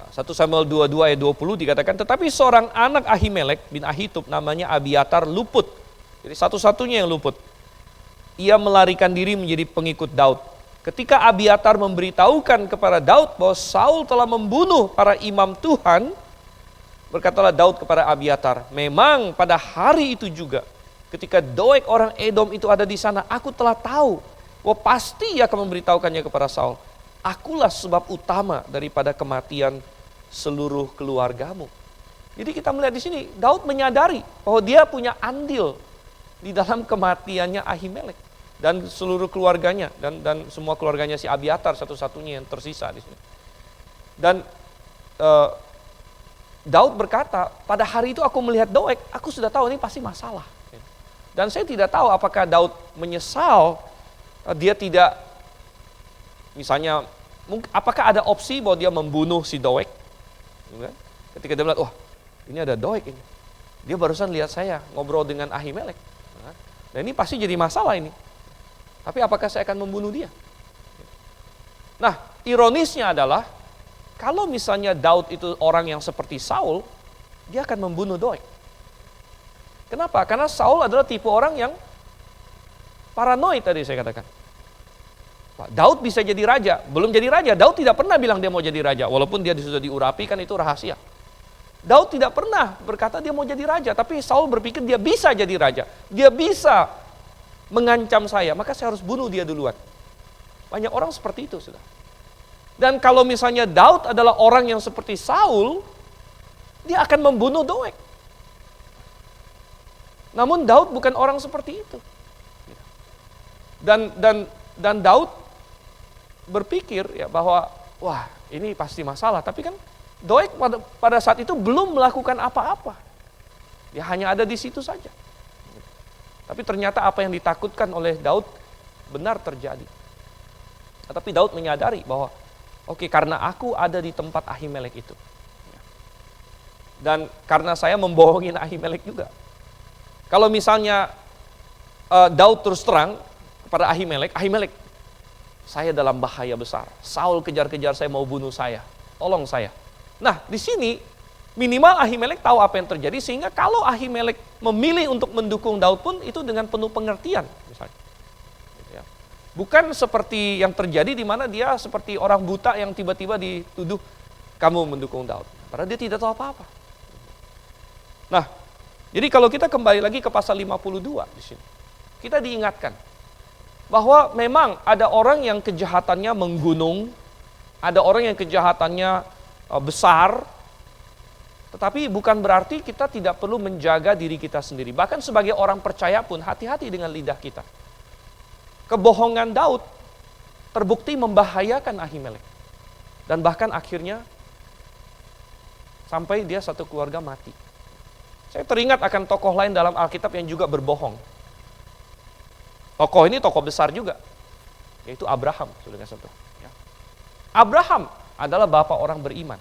1 Samuel 22 ayat 20 dikatakan, tetapi seorang anak Ahimelek bin Ahitub namanya Abiatar luput. Jadi satu-satunya yang luput. Ia melarikan diri menjadi pengikut Daud. Ketika Abiatar memberitahukan kepada Daud bahwa Saul telah membunuh para imam Tuhan, berkatalah Daud kepada Abiatar, memang pada hari itu juga ketika Doeg orang Edom itu ada di sana, aku telah tahu bahwa pasti ia akan memberitahukannya kepada Saul. Akulah sebab utama daripada kematian seluruh keluargamu. Jadi kita melihat di sini Daud menyadari bahwa dia punya andil di dalam kematiannya Ahimelek dan seluruh keluarganya dan semua keluarganya si Abiatar satu-satunya yang tersisa di sini. Dan Daud berkata, pada hari itu aku melihat Doeg, aku sudah tahu ini pasti masalah. Dan saya tidak tahu apakah Daud menyesal, dia tidak, misalnya, apakah ada opsi bahwa dia membunuh si Doeg? Ketika dia melihat, wah ini ada Doeg ini. Dia barusan lihat saya ngobrol dengan Ahimelek. Dan ini pasti jadi masalah ini. Tapi apakah saya akan membunuh dia? Nah, ironisnya adalah, kalau misalnya Daud itu orang yang seperti Saul, dia akan membunuh Doeg. Kenapa? Karena Saul adalah tipe orang yang paranoid tadi saya katakan. Daud bisa jadi raja, belum jadi raja. Daud tidak pernah bilang dia mau jadi raja, walaupun dia sudah diurapi kan itu rahasia. Daud tidak pernah berkata dia mau jadi raja, tapi Saul berpikir dia bisa jadi raja. Dia bisa mengancam saya, maka saya harus bunuh dia duluan. Banyak orang seperti itu, sudah. Dan kalau misalnya Daud adalah orang yang seperti Saul, dia akan membunuh Doeg. Namun Daud bukan orang seperti itu. Dan Daud berpikir ya bahwa wah ini pasti masalah. Tapi kan Doeg pada saat itu belum melakukan apa-apa. Dia hanya ada di situ saja. Tapi ternyata apa yang ditakutkan oleh Daud benar terjadi. Tapi Daud menyadari bahwa oke, karena aku ada di tempat Ahimelek itu. Dan karena saya membohongin Ahimelek juga. Kalau misalnya Daud terus terang kepada Ahimelek, Ahimelek, saya dalam bahaya besar. Saul kejar-kejar saya, mau bunuh saya. Tolong saya. Nah, di sini minimal Ahimelek tahu apa yang terjadi, sehingga kalau Ahimelek memilih untuk mendukung Daud pun itu dengan penuh pengertian misalnya. Gitu ya. Bukan seperti yang terjadi di mana dia seperti orang buta yang tiba-tiba dituduh kamu mendukung Daud. Padahal dia tidak tahu apa-apa. Nah, jadi kalau kita kembali lagi ke pasal 52 di sini, kita diingatkan bahwa memang ada orang yang kejahatannya menggunung, ada orang yang kejahatannya besar, tetapi bukan berarti kita tidak perlu menjaga diri kita sendiri. Bahkan sebagai orang percaya pun hati-hati dengan lidah kita. Kebohongan Daud terbukti membahayakan Ahimelek. Dan bahkan akhirnya sampai dia satu keluarga mati. Saya teringat akan tokoh lain dalam Alkitab yang juga berbohong. Tokoh ini tokoh besar juga, yaitu Abraham. Abraham adalah bapak orang beriman.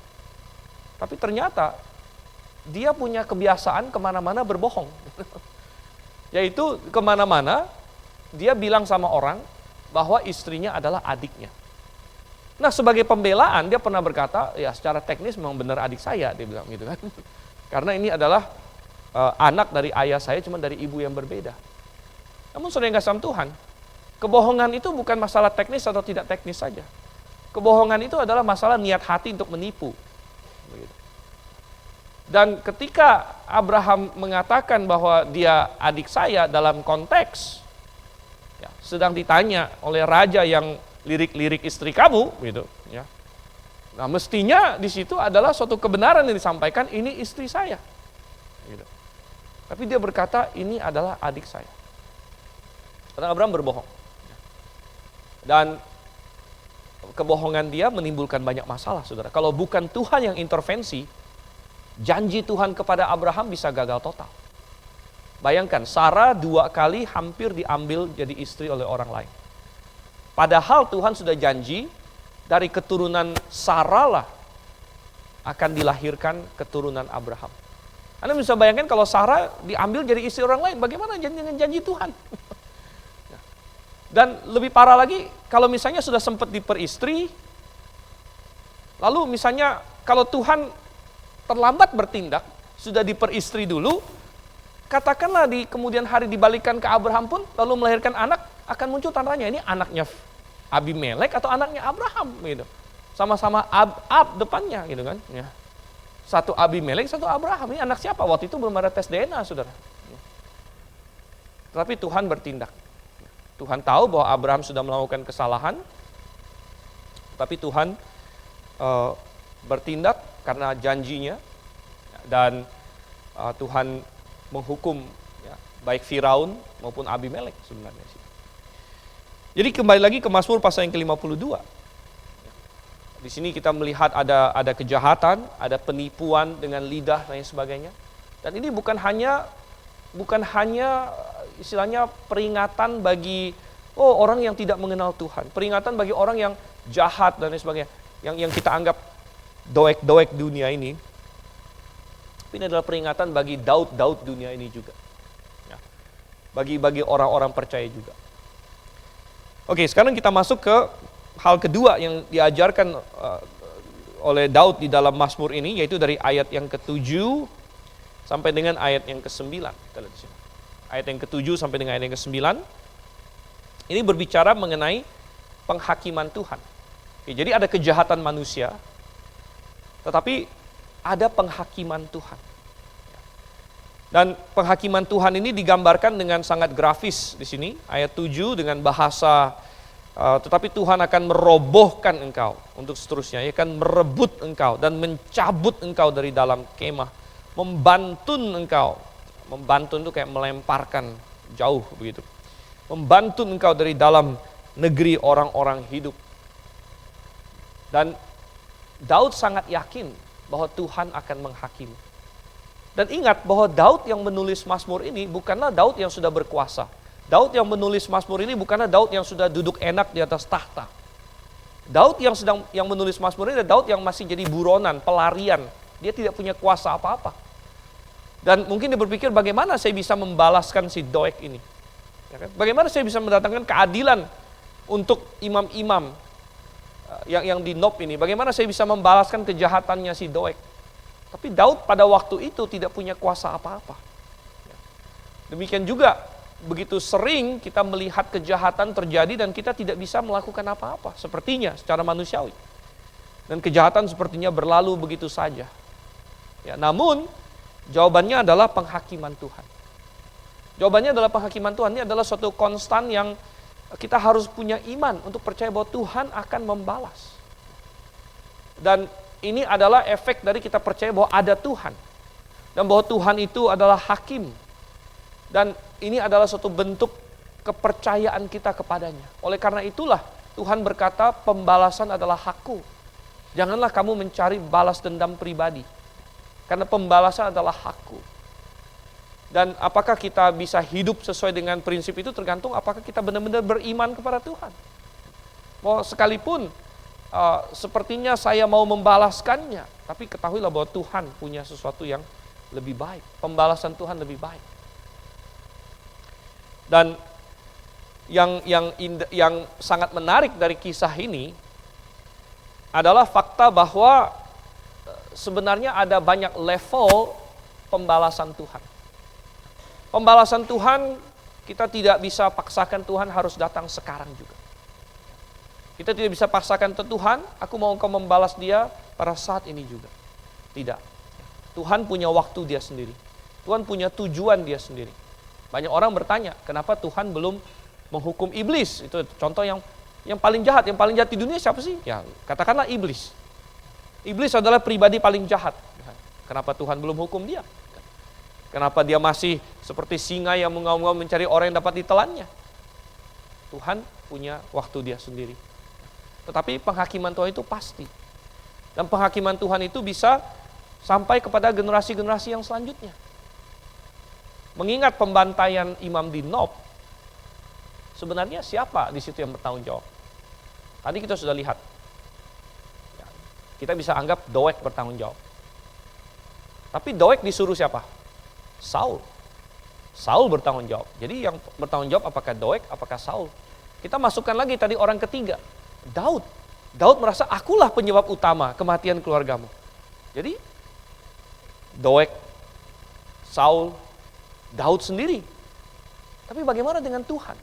Tapi ternyata dia punya kebiasaan kemana-mana berbohong. Yaitu kemana-mana dia bilang sama orang bahwa istrinya adalah adiknya. Nah, sebagai pembelaan dia pernah berkata, ya secara teknis memang benar adik saya, dia bilang gitu kan. Karena ini adalah anak dari ayah saya, cuma dari ibu yang berbeda. Namun saudara yang kasih Tuhan, kebohongan itu bukan masalah teknis atau tidak teknis saja. Kebohongan itu adalah masalah niat hati untuk menipu. Dan ketika Abraham mengatakan bahwa dia adik saya dalam konteks, ya, sedang ditanya oleh raja yang lirik-lirik istri kamu, gitu. Ya. Nah, mestinya di situ adalah suatu kebenaran yang disampaikan, ini istri saya. Gitu. Tapi dia berkata, ini adalah adik saya. Karena Abraham berbohong. Dan kebohongan dia menimbulkan banyak masalah, saudara. Kalau bukan Tuhan yang intervensi, janji Tuhan kepada Abraham bisa gagal total. Bayangkan, Sarah 2 kali hampir diambil jadi istri oleh orang lain. Padahal Tuhan sudah janji, dari keturunan Sarah lah akan dilahirkan keturunan Abraham. Anda bisa bayangkan kalau Sarah diambil jadi istri orang lain, bagaimana dengan janji Tuhan? Dan lebih parah lagi, kalau misalnya sudah sempat diperistri, lalu misalnya kalau Tuhan terlambat bertindak, sudah diperistri dulu, katakanlah di kemudian hari dibalikan ke Abraham pun, lalu melahirkan anak, akan muncul tandanya, ini anaknya Abimelek atau anaknya Abraham, gitu. Sama-sama ab depannya, gitu kan. Ya. Satu Abimelek, satu Abraham. Ini anak siapa? Waktu itu belum ada tes DNA, saudara. Tetapi Tuhan bertindak. Tuhan tahu bahwa Abraham sudah melakukan kesalahan, tapi Tuhan bertindak karena janjinya, dan Tuhan menghukum ya, baik Firaun maupun Abimelek sebenarnya. Jadi kembali lagi ke Mazmur pasal yang ke-52. Di sini kita melihat ada kejahatan, ada penipuan dengan lidah dan sebagainya. Dan ini bukan hanya istilahnya peringatan bagi orang yang tidak mengenal Tuhan, peringatan bagi orang yang jahat dan sebagainya, yang kita anggap doek-doek dunia ini. Tapi ini adalah peringatan bagi Daud dunia ini juga, ya. Bagi orang-orang percaya juga. Oke, sekarang kita masuk ke hal kedua yang diajarkan oleh Daud di dalam Mazmur ini, yaitu dari ayat yang ke-7 sampai dengan ayat yang ke-9. Kita lihat di sini. Ayat yang ke-7 sampai dengan ayat yang ke-9. Ini berbicara mengenai penghakiman Tuhan. Oke, jadi ada kejahatan manusia, tetapi ada penghakiman Tuhan. Dan penghakiman Tuhan ini digambarkan dengan sangat grafis di sini, ayat 7 dengan bahasa tetapi Tuhan akan merobohkan engkau untuk seterusnya, ia akan merebut engkau dan mencabut engkau dari dalam kemah, membantun engkau. Membantun itu kayak melemparkan jauh begitu. Membantun engkau dari dalam negeri orang-orang hidup. Dan Daud sangat yakin bahwa Tuhan akan menghakimi. Dan ingat bahwa Daud yang menulis Mazmur ini bukanlah Daud yang sudah berkuasa. Daud yang menulis Mazmur ini bukanlah Daud yang sudah duduk enak di atas tahta. Daud yang menulis Mazmur ini adalah Daud yang masih jadi buronan, pelarian Dia tidak punya kuasa apa-apa. Dan mungkin dia berpikir bagaimana saya bisa membalaskan si Doeg ini. Ya kan? Bagaimana saya bisa mendatangkan keadilan untuk imam-imam yang di Nob ini. Bagaimana saya bisa membalaskan kejahatannya si Doeg. Tapi Daud pada waktu itu tidak punya kuasa apa-apa. Demikian juga begitu sering kita melihat kejahatan terjadi dan kita tidak bisa melakukan apa-apa. Sepertinya secara manusiawi. Dan kejahatan sepertinya berlalu begitu saja. Ya, namun jawabannya adalah penghakiman Tuhan. Jawabannya adalah penghakiman Tuhan. Ini adalah suatu konstan yang kita harus punya iman untuk percaya bahwa Tuhan akan membalas. Dan ini adalah efek dari kita percaya bahwa ada Tuhan. Dan bahwa Tuhan itu adalah hakim. Dan ini adalah suatu bentuk kepercayaan kita kepadanya. Oleh karena itulah Tuhan berkata pembalasan adalah hakku. Janganlah kamu mencari balas dendam pribadi. Karena pembalasan adalah hakku. Dan apakah kita bisa hidup sesuai dengan prinsip itu tergantung apakah kita benar-benar beriman kepada Tuhan. Bahwa sekalipun sepertinya saya mau membalaskannya, tapi ketahuilah bahwa Tuhan punya sesuatu yang lebih baik. Pembalasan Tuhan lebih baik. Dan yang sangat menarik dari kisah ini adalah fakta bahwa sebenarnya ada banyak level pembalasan Tuhan. Pembalasan Tuhan kita tidak bisa paksakan Tuhan harus datang sekarang juga. Kita tidak bisa paksakan ke Tuhan, aku mau engkau membalas dia pada saat ini juga. Tidak. Tuhan punya waktu dia sendiri. Tuhan punya tujuan dia sendiri. Banyak orang bertanya, kenapa Tuhan belum menghukum iblis? Itu contoh yang paling jahat. Yang paling jahat di dunia siapa sih? Ya, katakanlah iblis. Iblis adalah pribadi paling jahat. Kenapa Tuhan belum hukum dia? Kenapa dia masih seperti singa yang mengaum-ngaum mencari orang yang dapat ditelannya? Tuhan punya waktu dia sendiri. Tetapi penghakiman Tuhan itu pasti. Dan penghakiman Tuhan itu bisa sampai kepada generasi-generasi yang selanjutnya. Mengingat pembantaian imam di Nob, sebenarnya siapa di situ yang bertanggung jawab? Tadi kita sudah lihat. Kita bisa anggap Doeg bertanggung jawab. Tapi Doeg disuruh siapa? Saul. Saul bertanggung jawab. Jadi yang bertanggung jawab apakah Doeg, apakah Saul? Kita masukkan lagi tadi orang ketiga. Daud. Daud merasa akulah penyebab utama kematian keluargamu. Jadi Doeg, Saul, Daud sendiri. Tapi bagaimana dengan Tuhan?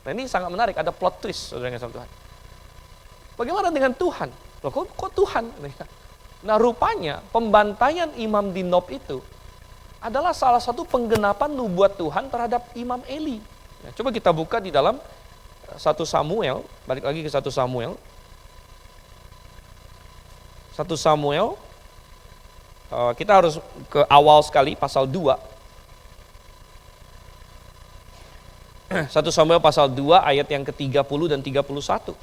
Nah ini sangat menarik, ada plot twist saudara yang sama Tuhan. Bagaimana dengan Tuhan? Loh, kok Tuhan? Nah rupanya pembantaian imam di Nob itu adalah salah satu penggenapan nubuat Tuhan terhadap Imam Eli. Nah, coba kita buka di dalam 1 Samuel, balik lagi ke 1 Samuel. 1 Samuel, kita harus ke awal sekali, pasal 2. 1 Samuel pasal 2 ayat yang ke-30 dan 31.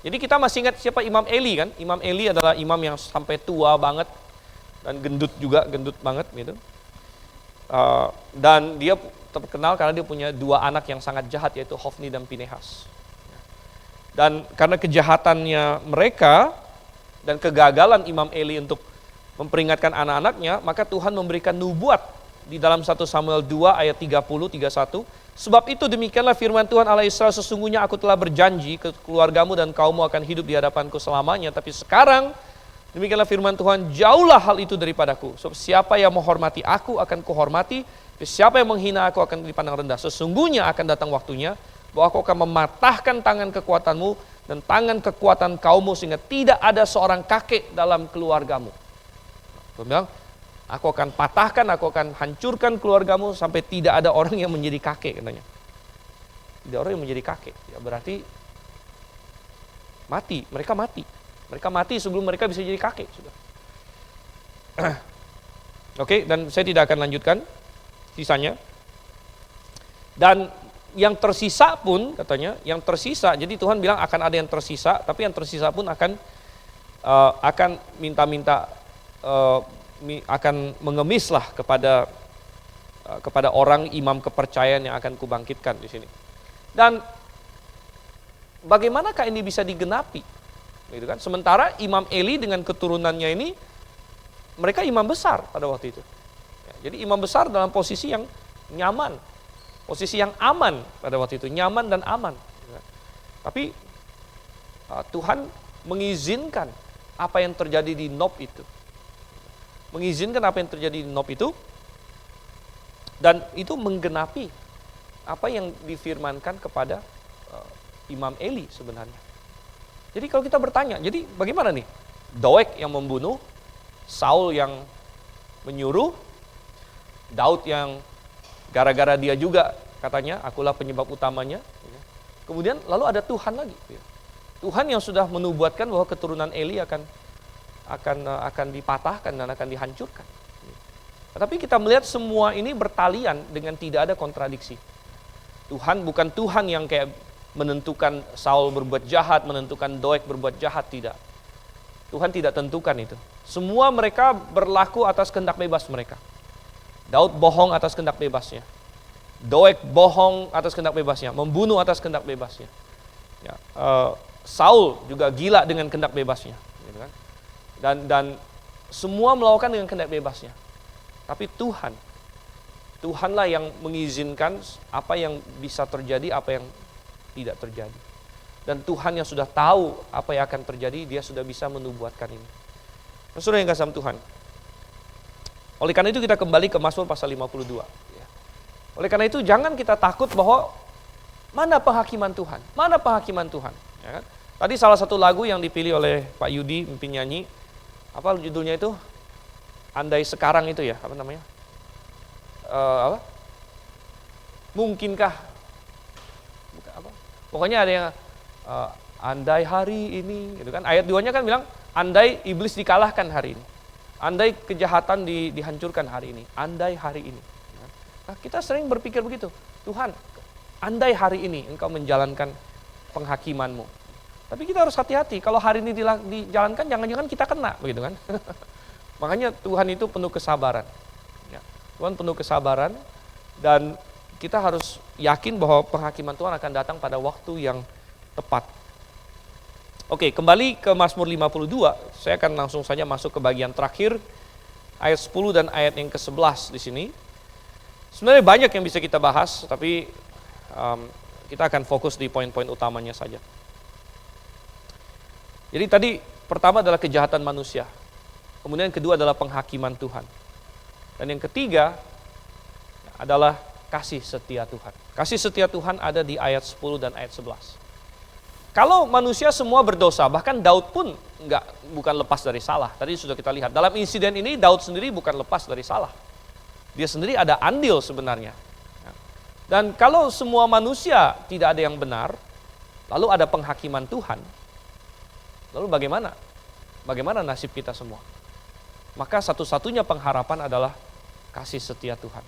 Jadi kita masih ingat siapa Imam Eli kan? Imam Eli adalah imam yang sampai tua banget dan gendut juga, gendut banget gitu. Dan dia terkenal karena dia punya 2 anak yang sangat jahat yaitu Hofni dan Pinehas. Dan karena kejahatannya mereka dan kegagalan Imam Eli untuk memperingatkan anak-anaknya, maka Tuhan memberikan nubuat di dalam 1 Samuel 2 ayat 30-31. Sebab itu demikianlah firman Tuhan Allah Israel, sesungguhnya aku telah berjanji ke keluargamu dan kaummu akan hidup di hadapanku selamanya. Tapi sekarang demikianlah firman Tuhan, jauhlah hal itu daripadaku. Sebab siapa yang menghormati aku akan kuhormati, siapa yang menghina aku akan dipandang rendah. Sesungguhnya akan datang waktunya bahwa aku akan mematahkan tangan kekuatanmu dan tangan kekuatan kaummu sehingga tidak ada seorang kakek dalam keluargamu. Tuhan bilang, aku akan patahkan, aku akan hancurkan keluargamu sampai tidak ada orang yang menjadi kakek katanya. Tidak orang yang menjadi kakek, ya berarti mati, mereka mati. Mereka mati sebelum mereka bisa jadi kakek sudah. Oke, dan saya tidak akan lanjutkan sisanya. Dan yang tersisa pun katanya, yang tersisa, jadi Tuhan bilang akan ada yang tersisa, tapi yang tersisa pun akan minta-minta, akan mengemislah kepada orang imam kepercayaan yang akan kubangkitkan di sini. Dan bagaimanakah ini bisa digenapi? Gitu kan? Sementara Imam Eli dengan keturunannya ini mereka imam besar pada waktu itu. Ya, jadi imam besar dalam posisi yang nyaman, posisi yang aman pada waktu itu, nyaman dan aman. Ya. Tapi Tuhan mengizinkan apa yang terjadi di Nob itu. Mengizinkan apa yang terjadi di Nob itu, dan itu menggenapi apa yang difirmankan kepada Imam Eli sebenarnya. Jadi kalau kita bertanya, jadi bagaimana nih? Doeg yang membunuh, Saul yang menyuruh, Daud yang gara-gara dia juga katanya, akulah penyebab utamanya. Kemudian lalu ada Tuhan lagi. Tuhan yang sudah menubuatkan bahwa keturunan Eli akan dipatahkan dan akan dihancurkan. Tapi kita melihat semua ini bertalian dengan tidak ada kontradiksi. Tuhan bukan Tuhan yang kayak menentukan Saul berbuat jahat, menentukan Doeg berbuat jahat, tidak. Tuhan tidak tentukan itu. Semua mereka berlaku atas kehendak bebas mereka. Daud bohong atas kehendak bebasnya. Doeg bohong atas kehendak bebasnya, membunuh atas kehendak bebasnya. Ya, Saul juga gila dengan kehendak bebasnya, gitu kan? Dan semua melakukan dengan kehendak bebasnya. Tapi Tuhanlah yang mengizinkan apa yang bisa terjadi, apa yang tidak terjadi. Dan Tuhan yang sudah tahu apa yang akan terjadi, dia sudah bisa menubuatkan ini. Saudara yang kasih Tuhan. Oleh karena itu kita kembali ke Mazmur pasal 52. Oleh karena itu jangan kita takut bahwa mana penghakiman Tuhan, mana penghakiman Tuhan. Ya kan? Tadi salah satu lagu yang dipilih oleh Pak Yudi mimpin nyanyi, apa judulnya itu? Andai sekarang itu ya, apa namanya? Mungkinkah? Bukan apa? Pokoknya ada yang andai hari ini, gitu kan? Ayat 2-nya kan bilang, andai iblis dikalahkan hari ini, andai kejahatan dihancurkan hari ini, andai hari ini. Nah, kita sering berpikir begitu, Tuhan, andai hari ini Engkau menjalankan penghakiman-Mu. Tapi kita harus hati-hati, kalau hari ini dijalankan, jangan-jangan kita kena, begitu kan? Makanya Tuhan itu penuh kesabaran. Ya, Tuhan penuh kesabaran, dan kita harus yakin bahwa penghakiman Tuhan akan datang pada waktu yang tepat. Oke, kembali ke Mazmur 52, saya akan langsung saja masuk ke bagian terakhir, ayat 10 dan ayat yang ke-11 di sini. Sebenarnya banyak yang bisa kita bahas, tapi kita akan fokus di poin-poin utamanya saja. Jadi tadi pertama adalah kejahatan manusia, kemudian yang kedua adalah penghakiman Tuhan, dan yang ketiga adalah kasih setia Tuhan. Kasih setia Tuhan ada di ayat 10 dan ayat 11. Kalau manusia semua berdosa, bahkan Daud pun bukan lepas dari salah. Tadi sudah kita lihat, dalam insiden ini Daud sendiri bukan lepas dari salah. Dia sendiri ada andil sebenarnya. Dan kalau semua manusia tidak ada yang benar, lalu ada penghakiman Tuhan, lalu bagaimana? Bagaimana nasib kita semua? Maka satu-satunya pengharapan adalah kasih setia Tuhan.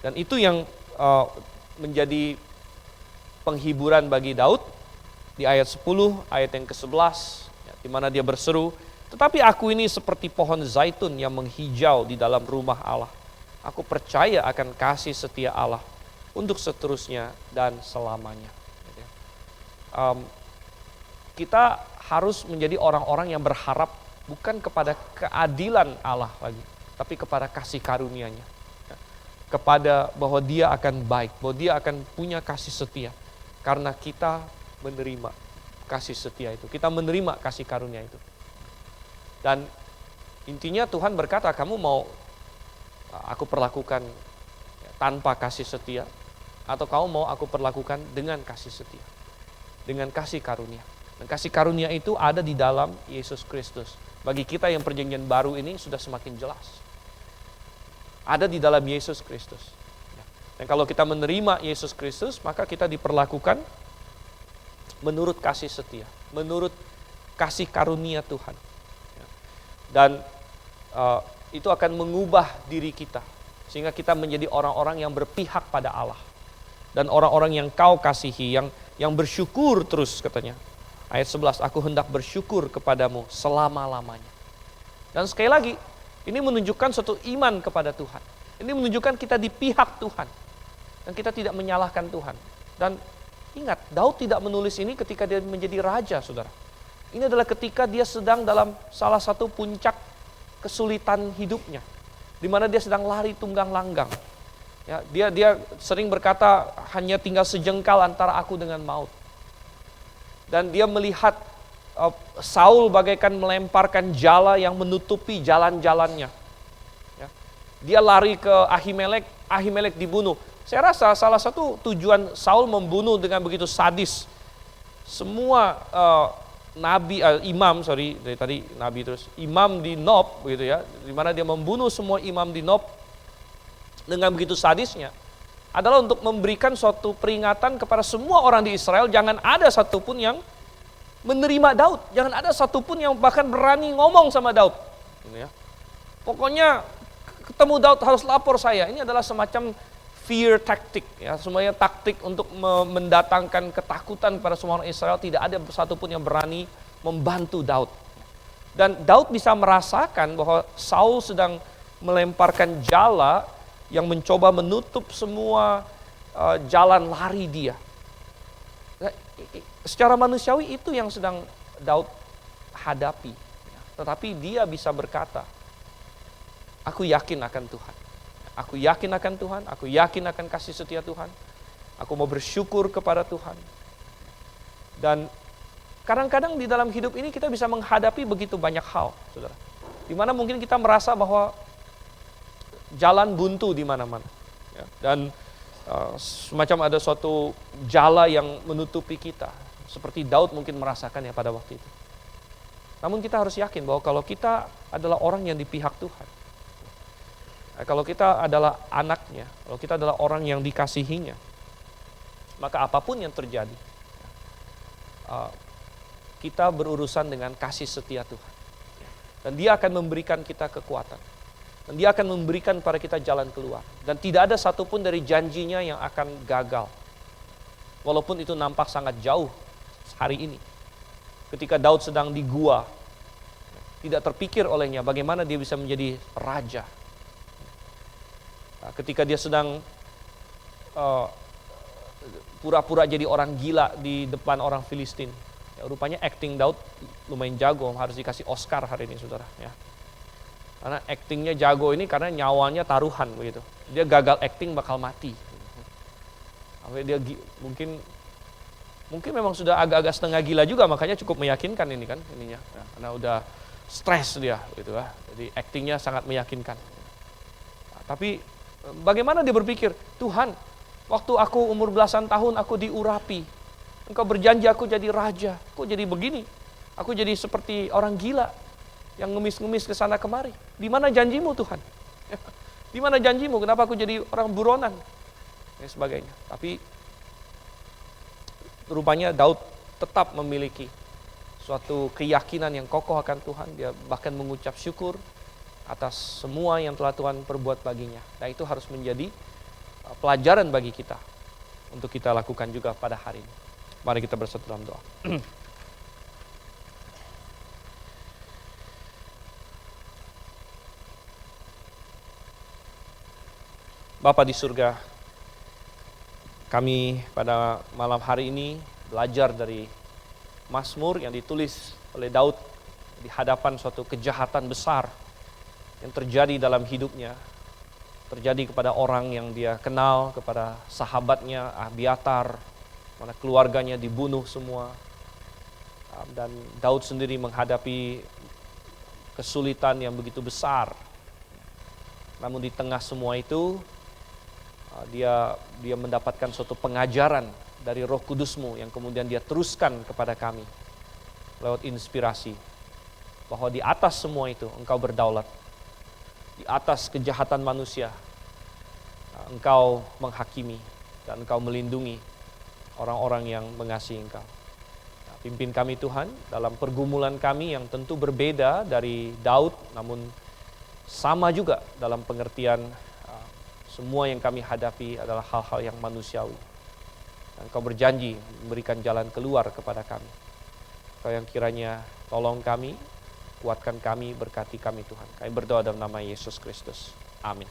Dan itu yang menjadi penghiburan bagi Daud di ayat 10, ayat yang ke-11, di mana dia berseru, tetapi aku ini seperti pohon zaitun yang menghijau di dalam rumah Allah. Aku percaya akan kasih setia Allah untuk seterusnya dan selamanya. Kita harus menjadi orang-orang yang berharap bukan kepada keadilan Allah lagi, tapi kepada kasih karunia-Nya. Kepada bahwa Dia akan baik, bahwa Dia akan punya kasih setia. Karena kita menerima kasih setia itu, kita menerima kasih karunia itu. Dan intinya Tuhan berkata, kamu mau aku perlakukan tanpa kasih setia, atau kamu mau aku perlakukan dengan kasih setia, dengan kasih karunia. Dan kasih karunia itu ada di dalam Yesus Kristus. Bagi kita yang perjanjian baru ini sudah semakin jelas. Ada di dalam Yesus Kristus. Dan kalau kita menerima Yesus Kristus, maka kita diperlakukan menurut kasih setia, menurut kasih karunia Tuhan. Dan itu akan mengubah diri kita, sehingga kita menjadi orang-orang yang berpihak pada Allah. Dan orang-orang yang kau kasihi, yang bersyukur terus katanya. Ayat 11, aku hendak bersyukur kepadamu selama-lamanya. Dan sekali lagi, ini menunjukkan suatu iman kepada Tuhan. Ini menunjukkan kita di pihak Tuhan. Dan kita tidak menyalahkan Tuhan. Dan ingat, Daud tidak menulis ini ketika dia menjadi raja, saudara. Ini adalah ketika dia sedang dalam salah satu puncak kesulitan hidupnya, di mana dia sedang lari tunggang langgang. Ya, dia sering berkata, hanya tinggal sejengkal antara aku dengan maut. Dan dia melihat Saul bagaikan melemparkan jala yang menutupi jalan-jalannya. Ya. Dia lari ke Ahimelek, Ahimelek dibunuh. Saya rasa salah satu tujuan Saul membunuh dengan begitu sadis semua imam di Nob, begitu ya, di mana dia membunuh semua imam di Nob dengan begitu sadisnya, adalah untuk memberikan suatu peringatan kepada semua orang di Israel, jangan ada satupun yang menerima Daud, jangan ada satupun yang bahkan berani ngomong sama Daud. Ya. Pokoknya ketemu Daud harus lapor saya. Ini adalah semacam fear tactic, ya, semuanya taktik untuk mendatangkan ketakutan pada semua orang Israel. Tidak ada satupun yang berani membantu Daud. Dan Daud bisa merasakan bahwa Saul sedang melemparkan jala yang mencoba menutup semua jalan lari dia. Secara manusiawi itu yang sedang Daud hadapi. Tetapi dia bisa berkata, aku yakin akan Tuhan. Aku yakin akan Tuhan, aku yakin akan kasih setia Tuhan. Aku mau bersyukur kepada Tuhan. Dan kadang-kadang di dalam hidup ini kita bisa menghadapi begitu banyak hal, saudara. Di mana mungkin kita merasa bahwa jalan buntu di mana-mana. Ya, dan semacam ada suatu jala yang menutupi kita. Seperti Daud mungkin merasakannya pada waktu itu. Namun kita harus yakin bahwa kalau kita adalah orang yang di pihak Tuhan, kalau kita adalah anaknya, kalau kita adalah orang yang dikasihinya, maka apapun yang terjadi, kita berurusan dengan kasih setia Tuhan. Dan Dia akan memberikan kita kekuatan. Dan Dia akan memberikan pada kita jalan keluar. Dan tidak ada satupun dari janjinya yang akan gagal. Walaupun itu nampak sangat jauh hari ini. Ketika Daud sedang di gua, tidak terpikir olehnya bagaimana dia bisa menjadi raja. Ketika dia sedang pura-pura jadi orang gila di depan orang Filistin. Ya, rupanya acting Daud lumayan jago, harus dikasih Oscar hari ini, saudara. Ya. Karena actingnya jago ini karena nyawanya taruhan begitu. Dia gagal acting bakal mati. Sampai dia mungkin memang sudah agak-agak setengah gila juga, makanya cukup meyakinkan ini kan ininya. Ya, karena udah stres dia gitu ya. Jadi actingnya sangat meyakinkan. Nah, tapi bagaimana dia berpikir, Tuhan, waktu aku umur belasan tahun aku diurapi, Engkau berjanji aku jadi raja, kok jadi begini? Aku jadi seperti orang gila yang ngemis-ngemis ke sana kemari. Di mana janjimu Tuhan? Di mana janjimu? Kenapa aku jadi orang buronan? Dan sebagainya. Tapi rupanya Daud tetap memiliki suatu keyakinan yang kokoh akan Tuhan. Dia bahkan mengucap syukur atas semua yang telah Tuhan perbuat baginya. Nah, itu harus menjadi pelajaran bagi kita untuk kita lakukan juga pada hari ini. Mari kita bersatu dalam doa. Bapa di surga, kami pada malam hari ini belajar dari Mazmur yang ditulis oleh Daud di hadapan suatu kejahatan besar yang terjadi dalam hidupnya, terjadi kepada orang yang dia kenal, kepada sahabatnya Abiatar, mana keluarganya dibunuh semua, dan Daud sendiri menghadapi kesulitan yang begitu besar. Namun di tengah semua itu, dia mendapatkan suatu pengajaran dari Roh Kudus-Mu yang kemudian dia teruskan kepada kami lewat inspirasi, bahwa di atas semua itu Engkau berdaulat. Di atas kejahatan manusia, Engkau menghakimi dan Engkau melindungi orang-orang yang mengasihi Engkau. Nah, pimpin kami Tuhan dalam pergumulan kami yang tentu berbeda dari Daud, namun sama juga dalam pengertian semua yang kami hadapi adalah hal-hal yang manusiawi. Dan Engkau berjanji memberikan jalan keluar kepada kami. Engkau yang kiranya tolong kami, kuatkan kami, berkati kami Tuhan. Kami berdoa dalam nama Yesus Kristus. Amin.